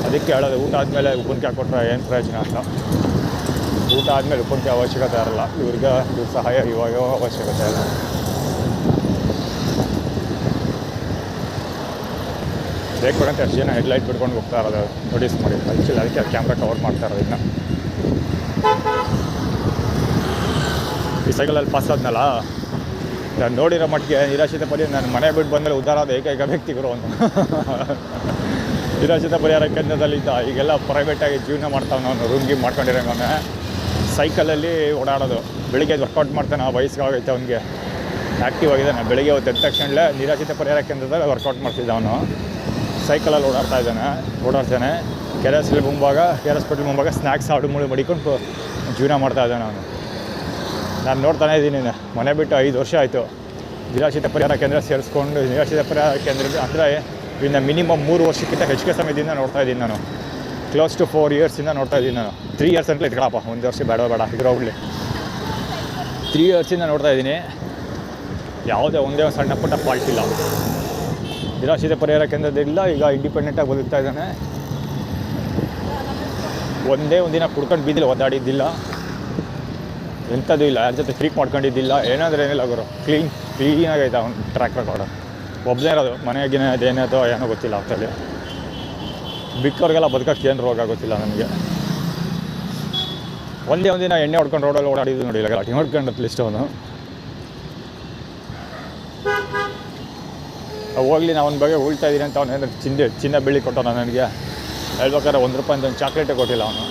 ಅದಕ್ಕೆ ಹೇಳೋದು, ಊಟ ಆದಮೇಲೆ ಉಪ್ಪಿನಕಾಯಿ ಕೊಟ್ಟರೆ ಏನು ಪ್ರಯೋಜನ ಅಂತ. ಊಟ ಆದಮೇಲೆ ಉಪ್ಪಿನಕಾಯಿ ಅವಶ್ಯಕತೆ ಇರಲ್ಲ ಇವ್ರಿಗೆ. ಇವ್ರ ಸಹಾಯ ಇವಾಗ ಅವಶ್ಯಕತೆ ಇಲ್ಲ. ಬೇಕಂತ ಅಷ್ಟು ಜನ ಹೆಡ್ಲೈಟ್ ಬಿಡ್ಕೊಂಡು ಹೋಗ್ತಾ ಇರೋದು ನೋಟಿಸ್ ಮಾಡಿ. ಆ್ಯಕ್ಚುಲಿ ಅದಕ್ಕೆ ಕ್ಯಾಮ್ರಾ ಕವರ್ ಮಾಡ್ತಾ ಇರೋದು. ಇನ್ನು ಈ ಸೈಕಲಲ್ಲಿ ಪಾಸ್ ಆದ್ನಲ್ಲ, ನಾನು ನೋಡಿರೋ ಮಟ್ಟಿಗೆ ನಿರಾಶ್ರಿತ ಪರಿಹಾರ ನಾನು ಮನೆ ಬಿಟ್ಟು ಬಂದರೆ ಉದ್ಧಾರ ಆದ ಏಕೈಕ ವ್ಯಕ್ತಿಗಳು ಅಂತ. ನಿರಾಶ್ರಿತ ಪರಿಹಾರ ಕೇಂದ್ರದಲ್ಲಿದ್ದ ಈಗೆಲ್ಲ ಪ್ರೈವೇಟಾಗಿ ಜೀವನ ಮಾಡ್ತಾವೆ. ನಾನು ರೂಮ್ ಗೀಮ್ ಮಾಡ್ಕೊಂಡಿರೋಂಗವನೇ ಸೈಕಲಲ್ಲಿ ಓಡಾಡೋದು. ಬೆಳಿಗ್ಗೆ ವರ್ಕೌಟ್ ಮಾಡ್ತಾನೆ, ವಯಸ್ಸಾಗೈತೆ ಅವನಿಗೆ, ಆ್ಯಕ್ಟಿವ್ ಆಗಿದ್ದಾನೆ. ಬೆಳಿಗ್ಗೆ ಅವತ್ತು ಎದ್ದ ತಕ್ಷಣ ನಿರಾಶ್ರಿತ ಪರಿಹಾರ ಕೇಂದ್ರದಲ್ಲಿ ವರ್ಕೌಟ್ ಮಾಡ್ತಿದ್ದ ಅವನು. ಸೈಕಲಲ್ಲಿ ಓಡಾಡ್ತಾನೆ. ಕೆ ಆರ್ ಎಸ್ ಪೆಟ್ರೋಲ್ ಮುಂಭಾಗ ಸ್ನ್ಯಾಕ್ಸ್ ಆರ್ಡ್ರ್ ಮಡಿಕೊಂಡು ಜೀವನ ಮಾಡ್ತಾಯಿದ್ದಾನೆ ಅವನು. ನಾನು ನೋಡ್ತಾನೆ ಇದ್ದೀನಿ. ಮನೆ ಬಿಟ್ಟು 5 ವರ್ಷ ಆಯಿತು. ನಿರಾಶ್ರಿತ ಪರಿಹಾರ ಕೇಂದ್ರ ಸೇರಿಸ್ಕೊಂಡು ನಿರಾಶ್ರಿತ ಪರಿಹಾರ ಕೇಂದ್ರ ಅಂದರೆ ಇನ್ನು ಮಿನಿಮಮ್ 3 ವರ್ಷಕ್ಕಿಂತ ಹೆಚ್ಚಿಗೆ ಸಮಯದಿಂದ ನೋಡ್ತಾಯಿದ್ದೀನಿ ನಾನು. ಕ್ಲೋಸ್ ಟು 4 ಇಯರ್ಸಿಂದ ನೋಡ್ತಾಯಿದ್ದೀನಿ ನಾನು. 3 ಇಯರ್ಸ್ ಅಂತಲೇ ಇಟ್ಕೊಳಪ್ಪ, 1 ವರ್ಷ ಬೇಡ ಇದ್ರೋಗ್ಲಿ. 3 ಇಯರ್ಸಿಂದ ನೋಡ್ತಾಯಿದ್ದೀನಿ. ಯಾವುದೇ ಒಂದೇ ಒಂದು ಸಣ್ಣ ಪುಟ್ಟ ಫಾಲ್ಟ್ ಇಲ್ಲ. ನಿರಾಶ್ರಿತ ಪರಿಹಾರ ಕೇಂದ್ರದಿಲ್ಲ. ಈಗ ಇಂಡಿಪೆಂಡೆಂಟಾಗಿ ಬದುಕ್ತಾ ಇದ್ದಾನೆ. ಒಂದೇ ಒಂದಿನ ಕುಡ್ಕೊಂಡು ಬೀದಿಲಿ ಒದ್ದಾಡಿದ್ದಿಲ್ಲ, ಎಂಥದ್ದು ಇಲ್ಲ. ಯಾರ ಜೊತೆ ಫ್ರೀಕ್ ಮಾಡ್ಕೊಂಡಿದ್ದಿಲ್ಲ, ಏನಾದರೂ ಏನಿಲ್ಲ ಗುರು. ಕ್ಲೀನಾಗೈತೆ ಅವ್ನು ಟ್ರ್ಯಾಕ್ ರೆಕಾರ್ಡು. ಒಬ್ಬನೇ ಇರೋದು, ಮನೆಯಾಗಿನ ಅದೇನೋ ಏನೋ ಗೊತ್ತಿಲ್ಲ. ಆಗ್ತದೆ ಬಿಕ್ಕವ್ರಿಗೆಲ್ಲ ಬದುಕಕ್ಕೆ ಏನು ರೋಗ ಗೊತ್ತಿಲ್ಲ ನನಗೆ. ಒಂದೇ ಒಂದಿನ ಎಣ್ಣೆ ಹೊಡ್ಕೊಂಡು ರೋಡಲ್ಲಿ ಓಡಾಡಿದ್ದು ನೋಡಿಲ್ಲ. ಗಾಟಿ ಹೊಡ್ಕೊಂಡು ಅಟ್ಲೀಸ್ಟ್ ಅವನು ಹೋಗ್ಲಿ. ನಾನು ಅವನ ಬಗ್ಗೆ ಉಳ್ತಾ ಇದ್ದೀನಿ ಅಂತ ಅವನು ಏನಾದ್ರು ಚಿನ್ನ ಬೆಳ್ಳಿ ಕೊಟ್ಟವನು ನನಗೆ. ಹೇಳ್ಬೇಕಾದ್ರೆ ₹1 ಒಂದು ಚಾಕ್ಲೇಟೇ ಕೊಟ್ಟಿಲ್ಲ ಅವನು.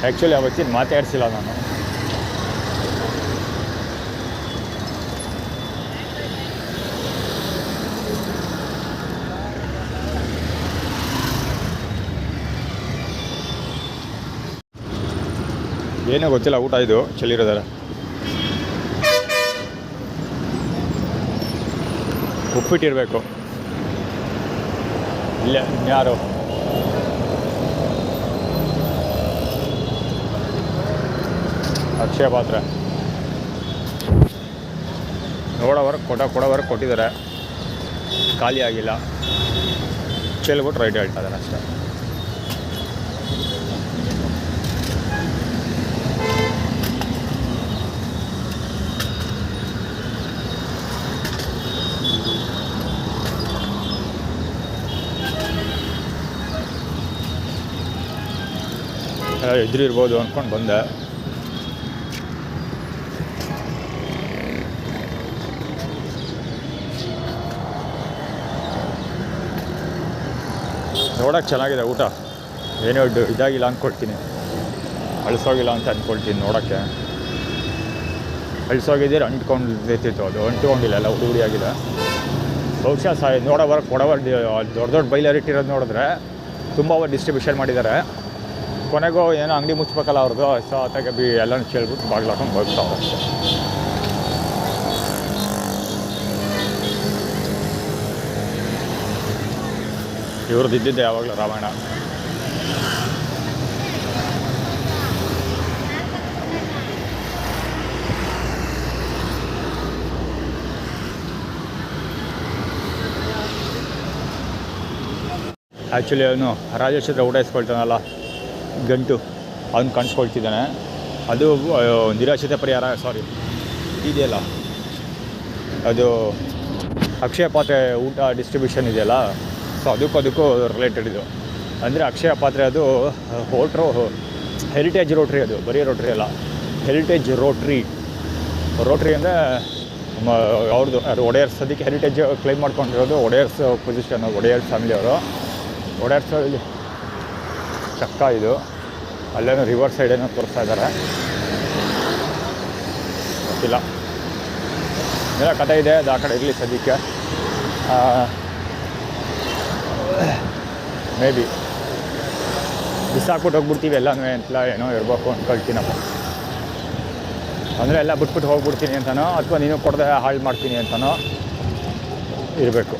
ಆ್ಯಕ್ಚುಲಿ ಅವತ್ತಿನ ಮಾತಾಡಿಸಿಲ್ಲ ನಾನು. ಏನೋ ಗೊತ್ತಿಲ್ಲ. ಊಟ ಇದು ಚೆಲ್ಲಿರೋದಾರೆ. ಉಪ್ಪಿಟ್ಟಿರಬೇಕು. ಇಲ್ಲ ಯಾರು ಅಕ್ಷಯ ಪಾತ್ರೆ ಕೊಡೋವರೆಗೆ ಕೊಟ್ಟಿದ್ದಾರೆ. ಖಾಲಿ ಆಗಿಲ್ಲ. ಚೆಲ್ಬಿಟ್ಟು ರೈಟ್ ಹೇಳ್ತಾ ಇದ್ದಾರೆ ಅಷ್ಟೇ. ಎದುರಿರ್ಬೋದು ಅಂದ್ಕೊಂಡು ಬಂದೆ. ನೋಡೋಕ್ಕೆ ಚೆನ್ನಾಗಿದೆ ಊಟ. ಏನೋ ಇದಾಗಿಲ್ಲ ಅಂದ್ಕೊಳ್ತೀನಿ, ಅಳಿಸೋಗಿಲ್ಲ ಅಂತ ಅಂದ್ಕೊಳ್ತೀನಿ. ನೋಡೋಕ್ಕೆ ಅಳಿಸೋಗಿದ್ದೀರಿ ಅಂಟ್ಕೊಂಡಿರ್ತಿತ್ತು, ಅದು ಅಂಟ್ಕೊಂಡಿಲ್ಲ, ಎಲ್ಲ ಹುಡಿ ಆಗಿದೆ. ಬಹುಶಃ ದೊಡ್ಡ ಬೈಲರಿಟ್ಟಿರೋದು ನೋಡಿದ್ರೆ ತುಂಬ ಡಿಸ್ಟ್ರಿಬ್ಯೂಷನ್ ಮಾಡಿದ್ದಾರೆ. ಕೊನೆಗೂ ಏನೋ ಅಂಗಡಿ ಮುಚ್ಬೇಕಲ್ಲ ಅವ್ರದ್ದು. ಸೊ ಆತಾಗ ಎಲ್ಲನೂ ಚೆಲ್ಬಿಟ್ಟು ಬಾಗಿಲು ಹಾಕೊಂಡು ಬರ್ತಾವೆ ಅಷ್ಟೇ. ಇವ್ರದ್ದು ಇದ್ದಿದ್ದೆ ಯಾವಾಗಲೂ ರಾಮಾಯಣ. ಆ್ಯಕ್ಚುಲಿ ಅವನು ರಾಜೇಶ್ ಹತ್ರ ಊಟ ಇಸ್ಕೊಳ್ತಾನಲ್ಲ ಗಂಟು, ಅವ್ನು ಕಾಣಿಸ್ಕೊಳ್ತಿದ್ದಾನೆ. ಅದು ನಿರಾಶ್ರಿತ ಪರಿಹಾರ ಇದೆಯಲ್ಲ, ಅದು ಅಕ್ಷಯ ಪಾತ್ರೆ ಊಟ ಡಿಸ್ಟ್ರಿಬ್ಯೂಷನ್ ಇದೆಯಲ್ಲ. ಸೊ ಅದಕ್ಕೂ ರಿಲೇಟೆಡ್ ಇದು. ಅಂದರೆ ಅಕ್ಷಯ ಪಾತ್ರೆ ಅದು ಹೆರಿಟೇಜ್ ರೋಟ್ರಿ, ಅದು ಬರೀ ರೋಟ್ರಿ ಅಲ್ಲ, ಹೆರಿಟೇಜ್ ರೋಟ್ರಿ ಅಂದರೆ ಅವ್ರದ್ದು ಒಡೆಯರ್ಸ್. ಅದಕ್ಕೆ ಹೆರಿಟೇಜ್ ಕ್ಲೈಮ್ ಮಾಡ್ಕೊಂಡಿರೋದು ಒಡೆಯರ್ಸ್ ಪೊಸಿಷನ್, ಒಡೆಯರ್ಸ್ ಫ್ಯಾಮಿಲಿಯವರು. ಒಡೆಯರ್ಸ್ ಚಕ್ಕ ಇದು. ಅಲ್ಲೇನೋ ರಿವರ್ ಸೈಡ್ ಏನೋ ತೋರಿಸ್ತಾ ಇದ್ದಾರೆ, ಗೊತ್ತಿಲ್ಲ. ಏನೋ ಕಥೆ ಇದೆ, ಅದು ಆ ಕಡೆ ಇರಲಿ ಸದ್ಯಕ್ಕೆ. ಮೇ ಬಿ ಬಿಸಾಕ್ಬಿಟ್ಟು ಹೋಗ್ಬಿಡ್ತೀವಿ ಎಲ್ಲನೂ ಅಂತಲ್ಲ, ಏನೋ ಇರಬೇಕು ಅಂದ್ಕೊಳ್ತೀನಪ್ಪ. ಅಂದರೆ ಎಲ್ಲ ಬಿಟ್ಬಿಟ್ಟು ಹೋಗ್ಬಿಡ್ತೀನಿ ಅಂತನೋ, ಅಥವಾ ನೀನು ಕೊಡದೆ ಹಾಳು ಮಾಡ್ತೀನಿ ಅಂತನೋ ಇರಬೇಕು.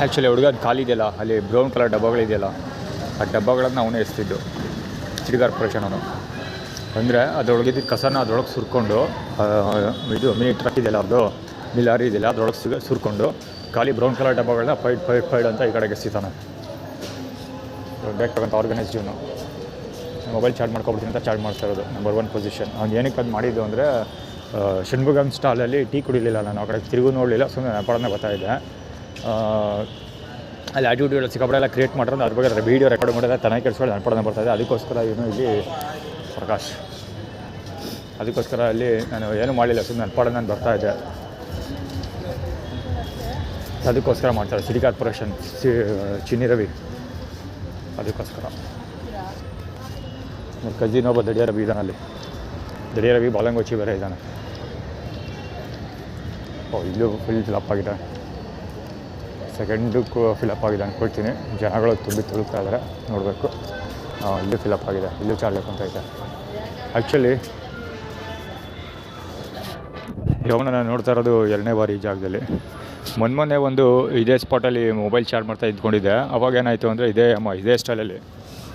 ಆ್ಯಕ್ಚುಲಿ ಹುಡುಗ ಖಾಲಿ ಇದೆಯಲ್ಲ ಅಲ್ಲಿ ಬ್ರೌನ್ ಕಲರ್ ಡಬ್ಬಗಳಿದೆಯಲ್ಲ ಆ ಡಬ್ಬಗಳನ್ನು ಅವನೇ ಎಸ್ತಿದ್ದು ಸಿಟಿ ಕಾರ್ಪೊರೇಷನ್ ಅವನು. ಅಂದರೆ ಅದರೊಳಗಿದ್ದ ಕಸನ ಅದರೊಳಗೆ ಸುರ್ಕೊಂಡು ಇದು ಮಿನಿ ಟ್ರಕ್ ಇದೆಯಲ್ಲ ಅದು ಲಾರಿ ಇದೆಯಲ್ಲ ಅದರೊಳಗೆ ಸುರ್ಕೊಂಡು ಖಾಲಿ ಬ್ರೌನ್ ಕಲರ್ ಡಬ್ಬಗಳನ್ನ ಫೈಡ್ ಅಂತ ಈ ಕಡೆಗೆ ಎಸ್ತಿದ್ದಾನೆ. ಬೇಕಾಗಂತ ಆರ್ಗನೈಸ್ಡ್ ಇವನು. ಮೊಬೈಲ್ ಚಾರ್ಜ್ ಮಾಡ್ಕೊಬಿಡ್ತೀನಿ ಅಂತ ಚಾರ್ಜ್ ಮಾಡ್ತಾ ಇರೋದು ನಂಬರ್ 1 ಪೊಸಿಷನ್. ಅವ್ನು ಏನಕ್ಕೆ ಅದು ಮಾಡಿದ್ದು ಅಂದರೆ ಷಣ್ಮುಗಮ್ ಸ್ಟಾಲಲ್ಲಿ ಟೀ ಕುಡಿಲಿಲ್ಲ ನಾನು, ಆ ಕಡೆ ತಿರುಗೂ ನೋಡಲಿಲ್ಲ, ಸುಮ್ಮನೆ ನೆನಪಡೋದೇ ಗೊತ್ತಾಯಿದೆ. ಅಲ್ಲಿ ಆ್ಯಟಿಟ್ಯೂಡ್ ಸಿಕ್ಕಾಪಡೆ ಎಲ್ಲ ಕ್ರಿಯೇಟ್ ಮಾಡಿರೋದು ಅದ್ರ ಬಗ್ಗೆ ವೀಡಿಯೋ ರೆಕಾರ್ಡ್ ಮಾಡಿದ್ರೆ ತನಕ ಕೆಡಿಸ್ಕೊಂಡು ನೆನಪಡೋದೇ ಬರ್ತಾಯಿದೆ. ಅದಕ್ಕೋಸ್ಕರ ಇವನು ಇಲ್ಲಿ ಪ್ರಕಾಶ್, ಅದಕ್ಕೋಸ್ಕರ ಅಲ್ಲಿ ನಾನು ಏನೂ ಮಾಡಲಿಲ್ಲ, ಸುಮ್ಮನೆ ನೆನಪಡೋದು ನಾನು ಬರ್ತಾಯಿದ್ದೆ. ಅದಕ್ಕೋಸ್ಕರ ಮಾಡ್ತಾರೆ ಸಿಟಿ ಕಾರ್ಪೊರೇಷನ್ ಚಿನ್ನಿ ರವಿ, ಅದಕ್ಕೋಸ್ಕರ. ಕಜಿನ್ ಒಬ್ಬ ದಡಿಯ ರವಿ ಇದ್ದಾನಲ್ಲಿ, ದಡಿಯ ರವಿ ಬಾಲಂಗೋಚಿ ಬೇರೆ ಇದ್ದಾನೆ. ಇಲ್ಲೂ ಫುಲ್ ಫಿಲಪ್ ಆಗಿದೆ, ಸೆಕೆಂಡಕ್ಕೂ ಫಿಲಪ್ ಆಗಿದೆ ಅಂದ್ಕೊಳ್ತೀನಿ. ಜನಗಳು ತುಳುಕ್ತಾ ಇದ್ದಾರೆ, ನೋಡಬೇಕು. ಇಲ್ಲೂ ಫಿಲಪ್ ಆಗಿದೆ, ಇಲ್ಲೂ ಚಾರ್ಜ್ ಅಂತ ಐತೆ. ಆ್ಯಕ್ಚುಲಿ ಇವಾಗ ನಾನು ನೋಡ್ತಾ ಇರೋದು 2ನೇ ಬಾರಿ ಈ ಜಾಗದಲ್ಲಿ. ಮೊನ್ನೆ ಒಂದು ಇದೇ ಸ್ಪಾಟಲ್ಲಿ ಮೊಬೈಲ್ ಚಾರ್ಜ್ ಮಾಡ್ತಾ ಇದ್ಕೊಂಡಿದ್ದೆ. ಅವಾಗ ಏನಾಯಿತು ಅಂದರೆ ಇದೇ ಸ್ಟೈಲಲ್ಲಿ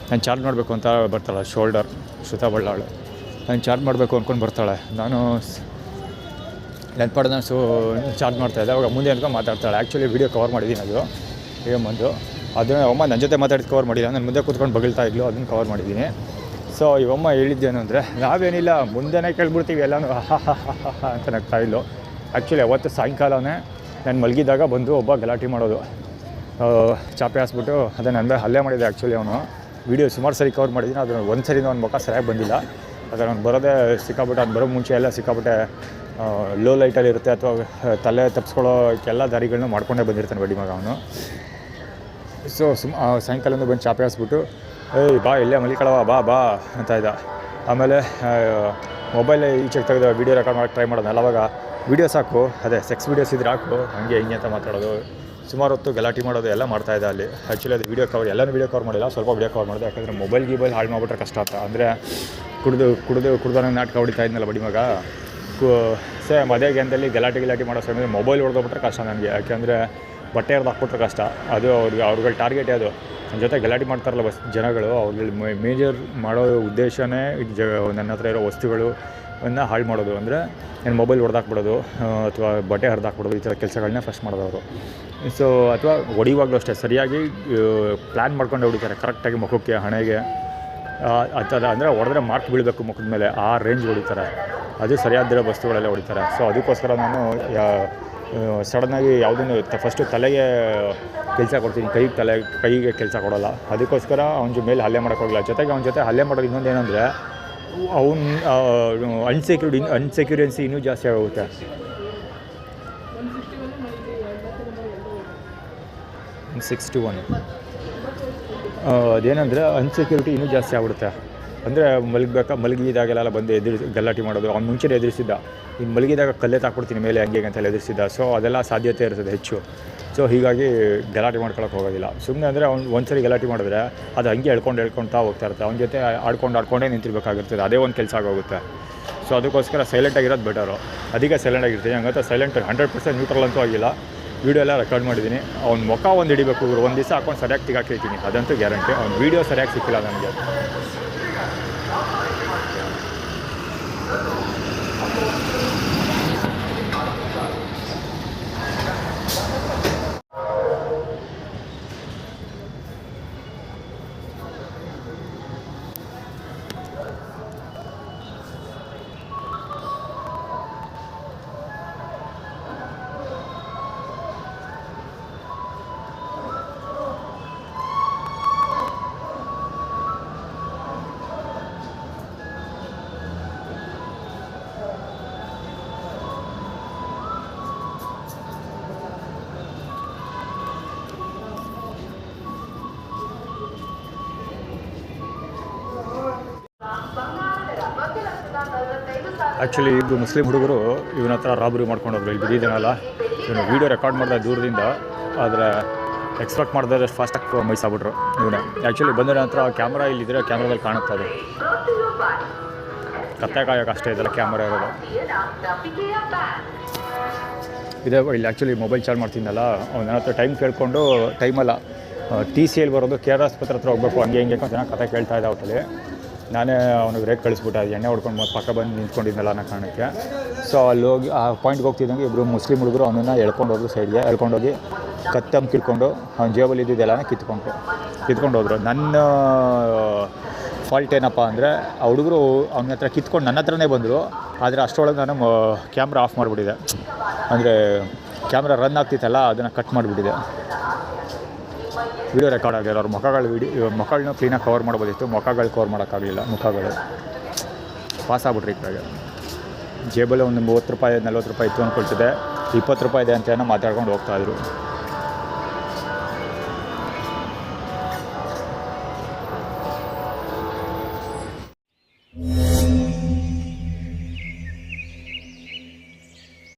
ನಾನು ಚಾರ್ಜ್ ಮಾಡಬೇಕು ಅಂತ ಬರ್ತಾಳೆ ಶೋಲ್ಡರ್ ಶ್ರುತಾ ಬಳ್ಳಾಳು. ನಾನು ಚಾರ್ಜ್ ಮಾಡಬೇಕು ಅಂದ್ಕೊಂಡು ಬರ್ತಾಳೆ. ನಾನು ನೆನ್ಪಾಡ್ದು ನಾನು ಚಾರ್ಜ್ ಮಾಡ್ತಾಯಿದ್ದೆ. ಅವಾಗ ಮುಂದೆ ಅಂದ್ಕೊಂಡು ಮಾತಾಡ್ತಾಳೆ. ಆ್ಯಕ್ಚುಲಿ ವೀಡಿಯೋ ಕವರ್ ಮಾಡಿದ್ದೀನಿ ಅದು ಬಂದು ಅದನ್ನು ಅಮ್ಮ ನನ್ನ ಜೊತೆ ಮಾತಾಡಿದ್ದು ಕವರ್ ಮಾಡಿಲ್ಲ, ನಾನು ಮುಂದೆ ಕೂತ್ಕೊಂಡು ಬಗಳ್ತಾ ಇದ್ಲು, ಅದನ್ನು ಕವರ್ ಮಾಡಿದ್ದೀನಿ. ಸೊ ಇವಮ್ಮ ಹೇಳಿದ್ದೇನು ಅಂದರೆ ನಾವೇನಿಲ್ಲ ಮುಂದೆನೇ ಕೇಳ್ಬಿಡ್ತೀವಿ ಎಲ್ಲನೂ ಅಂತ ನಗ್ತಾ ಇದ್ಲು. ಆ್ಯಕ್ಚುಲಿ ಅವತ್ತು ಸಾಯಂಕಾಲನೇ ನಾನು ಮಲಗಿದಾಗ ಬಂದು ಒಬ್ಬ ಗಲಾಟೆ ಮಾಡೋದು, ಚಾಪೆ ಹಾಸ್ಬಿಟ್ಟು ಅದೇ ನನ್ನ ಮೇಲೆ ಹಲ್ಲೆ ಮಾಡಿದೆ. ಆ್ಯಕ್ಚುಲಿ ಅವನು ವೀಡಿಯೋ ಸುಮಾರು ಸರಿ ಕವರ್ ಮಾಡಿದ್ದೀನಿ, ಅದನ್ನು ಒಂದು ಸರಿನೂ ಅವ್ನ ಮುಖ ಸರಿಯಾಗಿ ಬಂದಿಲ್ಲ. ಅದನ್ನು ಅವ್ನು ಬರೋದೇ ಸಿಕ್ಕಾಬಿಟ್ಟೆ, ಅದು ಬರೋ ಮುಂಚೆ ಎಲ್ಲ ಸಿಕ್ಕಾಬಿಟ್ಟೆ ಲೋ ಲೈಟಲ್ಲಿ ಇರುತ್ತೆ ಅಥವಾ ತಲೆ ತಪ್ಪಿಸ್ಕೊಳ್ಳೋಕ್ಕೆಲ್ಲ ದಾರಿಗಳನ್ನ ಮಾಡ್ಕೊಂಡೇ ಬಂದಿರ್ತಾನೆ ಬಡ್ಡಿ ಮಗ ಅವನು. ಸೊ ಸಾಯಂಕಾಲದಿಂದ ಬಂದು ಚಾಪೆ ಹಾಸ್ಬಿಟ್ಟು ಏಯ್ ಬಾ ಇಲ್ಲೇ ಮಲಿಕಳವ ಬಾ ಅಂತ ಇದ್ದ. ಆಮೇಲೆ ಮೊಬೈಲ್ ಈಚೆಗೆ ತೆಗೆದು ವೀಡಿಯೋ ರೆಕಾರ್ಡ್ ಮಾಡೋಕ್ಕೆ ಟ್ರೈ ಮಾಡೋದು. ಅವಾಗ ವೀಡಿಯೋ ಸಾಕು, ಅದೇ ಸೆಕ್ಸ್ ವೀಡಿಯೋಸ್ ಇದ್ರೆ ಹಾಕು, ಹಂಗೆ ಹಿಂಗೆ ಅಂತ ಮಾತಾಡೋದು, ಸುಮಾರು ಹೊತ್ತು ಗಲಾಟೆ ಮಾಡೋದು ಎಲ್ಲ ಮಾಡ್ತಾಯಿದ್ದೆ ಅಲ್ಲಿ. ಆ್ಯಕ್ಚುಲಿ ಅದು ವೀಡಿಯೋ ಕವರ್ ಎಲ್ಲನೂ ವೀಡಿಯೋ ಕವರ್ ಮಾಡಿಲ್ಲ, ಸ್ವಲ್ಪ ವೀಡಿಯೋ ಕವರ್ ಮಾಡಿದೆ. ಯಾಕಂದರೆ ಮೊಬೈಲ್ ಹಾಳು ಮಾಡಿಬಿಟ್ರೆ ಕಷ್ಟ ಅಂತ. ಅಂದರೆ ಕುಡ್ದು ನಾಟಕ ಹೊಡಿತಾ ಇದ್ನಲ್ಲ ಬಡಿ ಮಗ, ಸೇಮ್ ಅದೇ ಗೇಮ್ದಲ್ಲಿ ಗಲಾಟೆ ಮಾಡೋ ಸಮಯದಲ್ಲಿ ಮೊಬೈಲ್ ಹೊಡೆದೋಗ್ಬಿಟ್ರೆ ಕಷ್ಟ ನನಗೆ. ಯಾಕೆಂದರೆ ಬಟ್ಟೆ ಹರಿದು ಹಾಕ್ಬಿಟ್ರೆ ಕಷ್ಟ. ಅದು ಅವ್ರುಗಳ ಟಾರ್ಗೆಟೇ ಅದು. ನನ್ನ ಜೊತೆ ಗಲಾಟೆ ಮಾಡ್ತಾರಲ್ಲ ಜನಗಳು, ಅವ್ರಿಗೆ ಮೇಜರ್ ಮಾಡೋ ಉದ್ದೇಶನೇ ನನ್ನ ಹತ್ರ ಇರೋ ವಸ್ತುಗಳನ್ನು ಹಾಳು ಮಾಡೋದು. ಅಂದರೆ ಏನು ಮೊಬೈಲ್ ಹೊಡೆದಾಕ್ಬಿಡೋದು ಅಥವಾ ಬಟ್ಟೆ ಹರಿದಾಕ್ಬಿಡೋದು, ಈ ಥರ ಕೆಲಸಗಳನ್ನೇ ಫಸ್ಟ್ ಮಾಡೋದವರು. ಸೊ ಅಥವಾ ಹೊಡಿವಾಗಲೂ ಅಷ್ಟೇ ಸರಿಯಾಗಿ ಪ್ಲ್ಯಾನ್ ಮಾಡ್ಕೊಂಡು ಹೊಡಿತಾರೆ, ಕರೆಕ್ಟಾಗಿ ಮುಖಕ್ಕೆ ಹಣೆಗೆ ಆ ಥರ. ಅಂದರೆ ಹೊಡೆದ್ರೆ ಮಾರ್ಕ್ ಬೀಳಬೇಕು ಮುಖದ ಮೇಲೆ, ಆ ರೇಂಜ್ ಹೊಡಿತಾರೆ. ಅದು ಸರಿಯಾದಿರೋ ವಸ್ತುಗಳೆಲ್ಲ ಹೊಡಿತಾರೆ. ಸೊ ಅದಕ್ಕೋಸ್ಕರ ನಾನು ಸಡನ್ನಾಗಿ ಯಾವುದನ್ನು ಫಸ್ಟು ತಲೆಗೆ ಕೆಲಸ ಕೊಡ್ತೀನಿ, ಕೈಗೆ ಕೆಲಸ ಕೊಡೋಲ್ಲ. ಅದಕ್ಕೋಸ್ಕರ ಅವನ ಮೇಲೆ ಹಲ್ಲೆ ಮಾಡೋಕ್ಕೋಗಿಲ್ಲ. ಜೊತೆಗೆ ಅವನ ಜೊತೆ ಹಲ್ಲೆ ಮಾಡೋದು ಇನ್ನೊಂದು ಏನಂದರೆ ಅವನು ಅನ್ಸೆಕ್ಯೂರೆನ್ಸಿ ಇನ್ನೂ ಜಾಸ್ತಿ ಆಗೋಗುತ್ತೆ. ಅದೇನೆಂದರೆ ಅನ್ಸೆಕ್ಯೂರಿಟಿ ಇನ್ನೂ ಜಾಸ್ತಿ ಆಗ್ಬಿಡುತ್ತೆ. ಅಂದರೆ ಮಲಗಿದಾಗೆಲ್ಲ ಬಂದು ಗಲಾಟೆ ಮಾಡೋದು. ಅವ್ನು ಮುಂಚೆನೇ ಎದುರಿಸಿದ್ದ, ಇನ್ನು ಮಲಗಿದಾಗ ಕಲ್ಲೇ ತಾಕ್ಬಿಡ್ತೀನಿ ಮೇಲೆ ಹಂಗೆ ಅಂತೆಲ್ಲ ಎದುರಿಸಿದ್ದ. ಸೊ ಅದೆಲ್ಲ ಸಾಧ್ಯತೆ ಇರ್ತದೆ ಹೆಚ್ಚು. ಸೊ ಹೀಗಾಗಿ ಗಲಾಟೆ ಮಾಡ್ಕೊಳಕ್ಕೆ ಹೋಗೋದಿಲ್ಲ. ಸುಮ್ಮನೆ ಅಂದರೆ ಅವ್ನು ಒಂದು ಸರಿ ಗಲಾಟೆ ಮಾಡಿದ್ರೆ ಅದು ಹಂಗೆ ಹೇಳ್ಕೊಳ್ತಾ ಹೋಗ್ತಾ ಇರುತ್ತೆ. ಅವ್ನ ಜೊತೆ ಆಡ್ಕೊಂಡೇ ನಿಂತಿರ್ಬೇಕಾಗಿರ್ತದೆ. ಅದೇ ಒಂದು ಕೆಲಸ ಆಗೋಗುತ್ತೆ. ಸೊ ಅದಕ್ಕೋಸ್ಕರ ಸೈಲೆಂಟಾಗಿರೋದು ಬೆಟರು. ಅದಕ್ಕೆ ಸೈಲೆಂಟಾಗಿರ್ತೀನಿ. ಹಂಗಂತ ಸೈಲೆಂಟ್ 100% ನ್ಯೂಟ್ರಲ್ ಅಂತೂ ಆಗಿಲ್ಲ. ವೀಡಿಯೋ ಎಲ್ಲ ರೆಕಾರ್ಡ್ ಮಾಡಿದ್ದೀನಿ. ಅವ್ನ ಮುಖ ಒಂದು ಹಿಡಿಬೇಕು, ಒಂದು ದಿವಸ ಹಾಕೊಂಡು ಸರಿಯಾಗಿ ತೆಗಾಕಿರ್ತೀನಿ, ಅದಂತೂ ಗ್ಯಾರಂಟಿ. ಅವ್ನ ವೀಡಿಯೋ ಸರಿಯಾಗಿ ಸಿಕ್ಕಿಲ್ಲ ನನಗೆ. ಆ್ಯಕ್ಚುಲಿ ಇಬ್ಬರು ಮುಸ್ಲಿಂ ಹುಡುಗರು ಇವನ ಹತ್ರ ರಾಬರಿ ಮಾಡ್ಕೊಂಡೋದ್ರು. ಇಲ್ಲಿ ಬಿದ್ದಿದ್ದಾನಲ್ಲ, ಇವನು ವೀಡಿಯೋ ರೆಕಾರ್ಡ್ ಮಾಡಿದ ದೂರದಿಂದ, ಆದರೆ ಎಕ್ಸ್ಪೆಕ್ಟ್ ಮಾಡಿದ್ರೆ ಫಾಸ್ಟಾಗಿ ಮೈಸಾಗ್ಬಿಟ್ರು ಇವನೇ. ಆ್ಯಕ್ಚುಲಿ ಬಂದ ನಂತರ ಕ್ಯಾಮ್ರಾ ಇಲ್ಲಿದ್ದರೆ ಕ್ಯಾಮ್ರಾದಲ್ಲಿ ಕಾಣುತ್ತೆ, ಅದು ಕತ್ತೆ ಕಾಯೋಕೆ ಅಷ್ಟೇ ಇದೆಲ್ಲ ಕ್ಯಾಮ್ರಾ ಇರೋದು. ಇದೇ ಇಲ್ಲಿ ಆ್ಯಕ್ಚುಲಿ ಮೊಬೈಲ್ ಚಾರ್ಜ್ ಮಾಡ್ತಿದ್ದಲ್ಲ ನನ್ನ ಹತ್ರ ಟೈಮ್ ಕೇಳಿಕೊಂಡು ಟೈಮಲ್ಲ TCL ಬರೋದು KR ಆಸ್ಪತ್ರೆ ಹತ್ರ ಹೋಗ್ಬೇಕು ಹಂಗೆ ಹಿಂಗೆ ಅಂತ ಚೆನ್ನಾಗಿ ಕತೆ ಕೇಳ್ತಾ ಇದ್ದ ಅವತ್ತಲ್ಲಿ ನಾನೇ ಅವನಿಗೆ ರೇಟ್ ಕಳಿಸ್ಬಿಟ್ಟೆ ಎಣ್ಣೆ ಹೊಡ್ಕೊಂಡು ಮತ್ತೆ ಪಕ್ಕ ಬಂದು ನಿಂತ್ಕೊಂಡಿದ್ದಲ್ಲ ಅನ್ನೋ ಕಾರಣಕ್ಕೆ. ಸೊ ಅಲ್ಲಿ ಹೋಗಿ ಆ ಪಾಯಿಂಟ್ಗೆ ಹೋಗ್ತಿದ್ದಂಗೆ ಇಬ್ಬರು ಮುಸ್ಲಿಂ ಹುಡುಗರು ಅವನನ್ನು ಎಳ್ಕೊಂಡೋದ್ರು ಸೈಡ್ಗೆ ಎಳ್ಕೊಂಡೋಗಿ ಕತ್ತಂಗೆ ಕಿತ್ಕೊಂಡು ಅವ್ನ ಜೇಬಲ್ಲಿ ಇದ್ದಿದ್ದೆಲ್ಲ ಕಿತ್ಕೊಂಡು ಹೋದ್ರು. ನನ್ನ ಫಾಲ್ಟ್ ಏನಪ್ಪ ಅಂದರೆ ಆ ಹುಡುಗರು ಅವನ ಹತ್ರ ಕಿತ್ಕೊಂಡು ನನ್ನ ಹತ್ರನೇ ಬಂದರು. ಆದರೆ ಅಷ್ಟರೊಳಗೆ ನಾನು ಕ್ಯಾಮ್ರಾ ಆಫ್ ಮಾಡಿಬಿಟ್ಟಿದೆ, ಅಂದರೆ ಕ್ಯಾಮ್ರಾ ರನ್ ಆಗ್ತಿತ್ತಲ್ಲ ಅದನ್ನು ಕಟ್ ಮಾಡಿಬಿಟ್ಟಿದೆ. ವಿಡಿಯೋ ರೆಕಾರ್ಡ್ ಆಗಿಲ್ಲ. ಅವ್ರ ಮುಖಗಳನ್ನ ಕ್ಲೀನಾಗಿ ಕವರ್ ಮಾಡ್ಬೋದಿತ್ತು, ಮುಖಗಳು ಕವರ್ ಮಾಡೋಕ್ಕಾಗಲಿಲ್ಲ. ಮುಖಗಳು ಪಾಸ್ ಆಗ್ಬಿಟ್ರಿ ಇವಾಗ. ಜೇಬಲ್ಲಿ ಒಂದು 30 ರೂಪಾಯಿ 40 ರೂಪಾಯಿ ಇತ್ತು ಅಂದ್ಕೊಳ್ತಿದ್ದೆ, 20 ರೂಪಾಯಿ ಇದೆ ಅಂತ ಏನೋ ಮಾತಾಡ್ಕೊಂಡು ಹೋಗ್ತಾಯಿದ್ರು.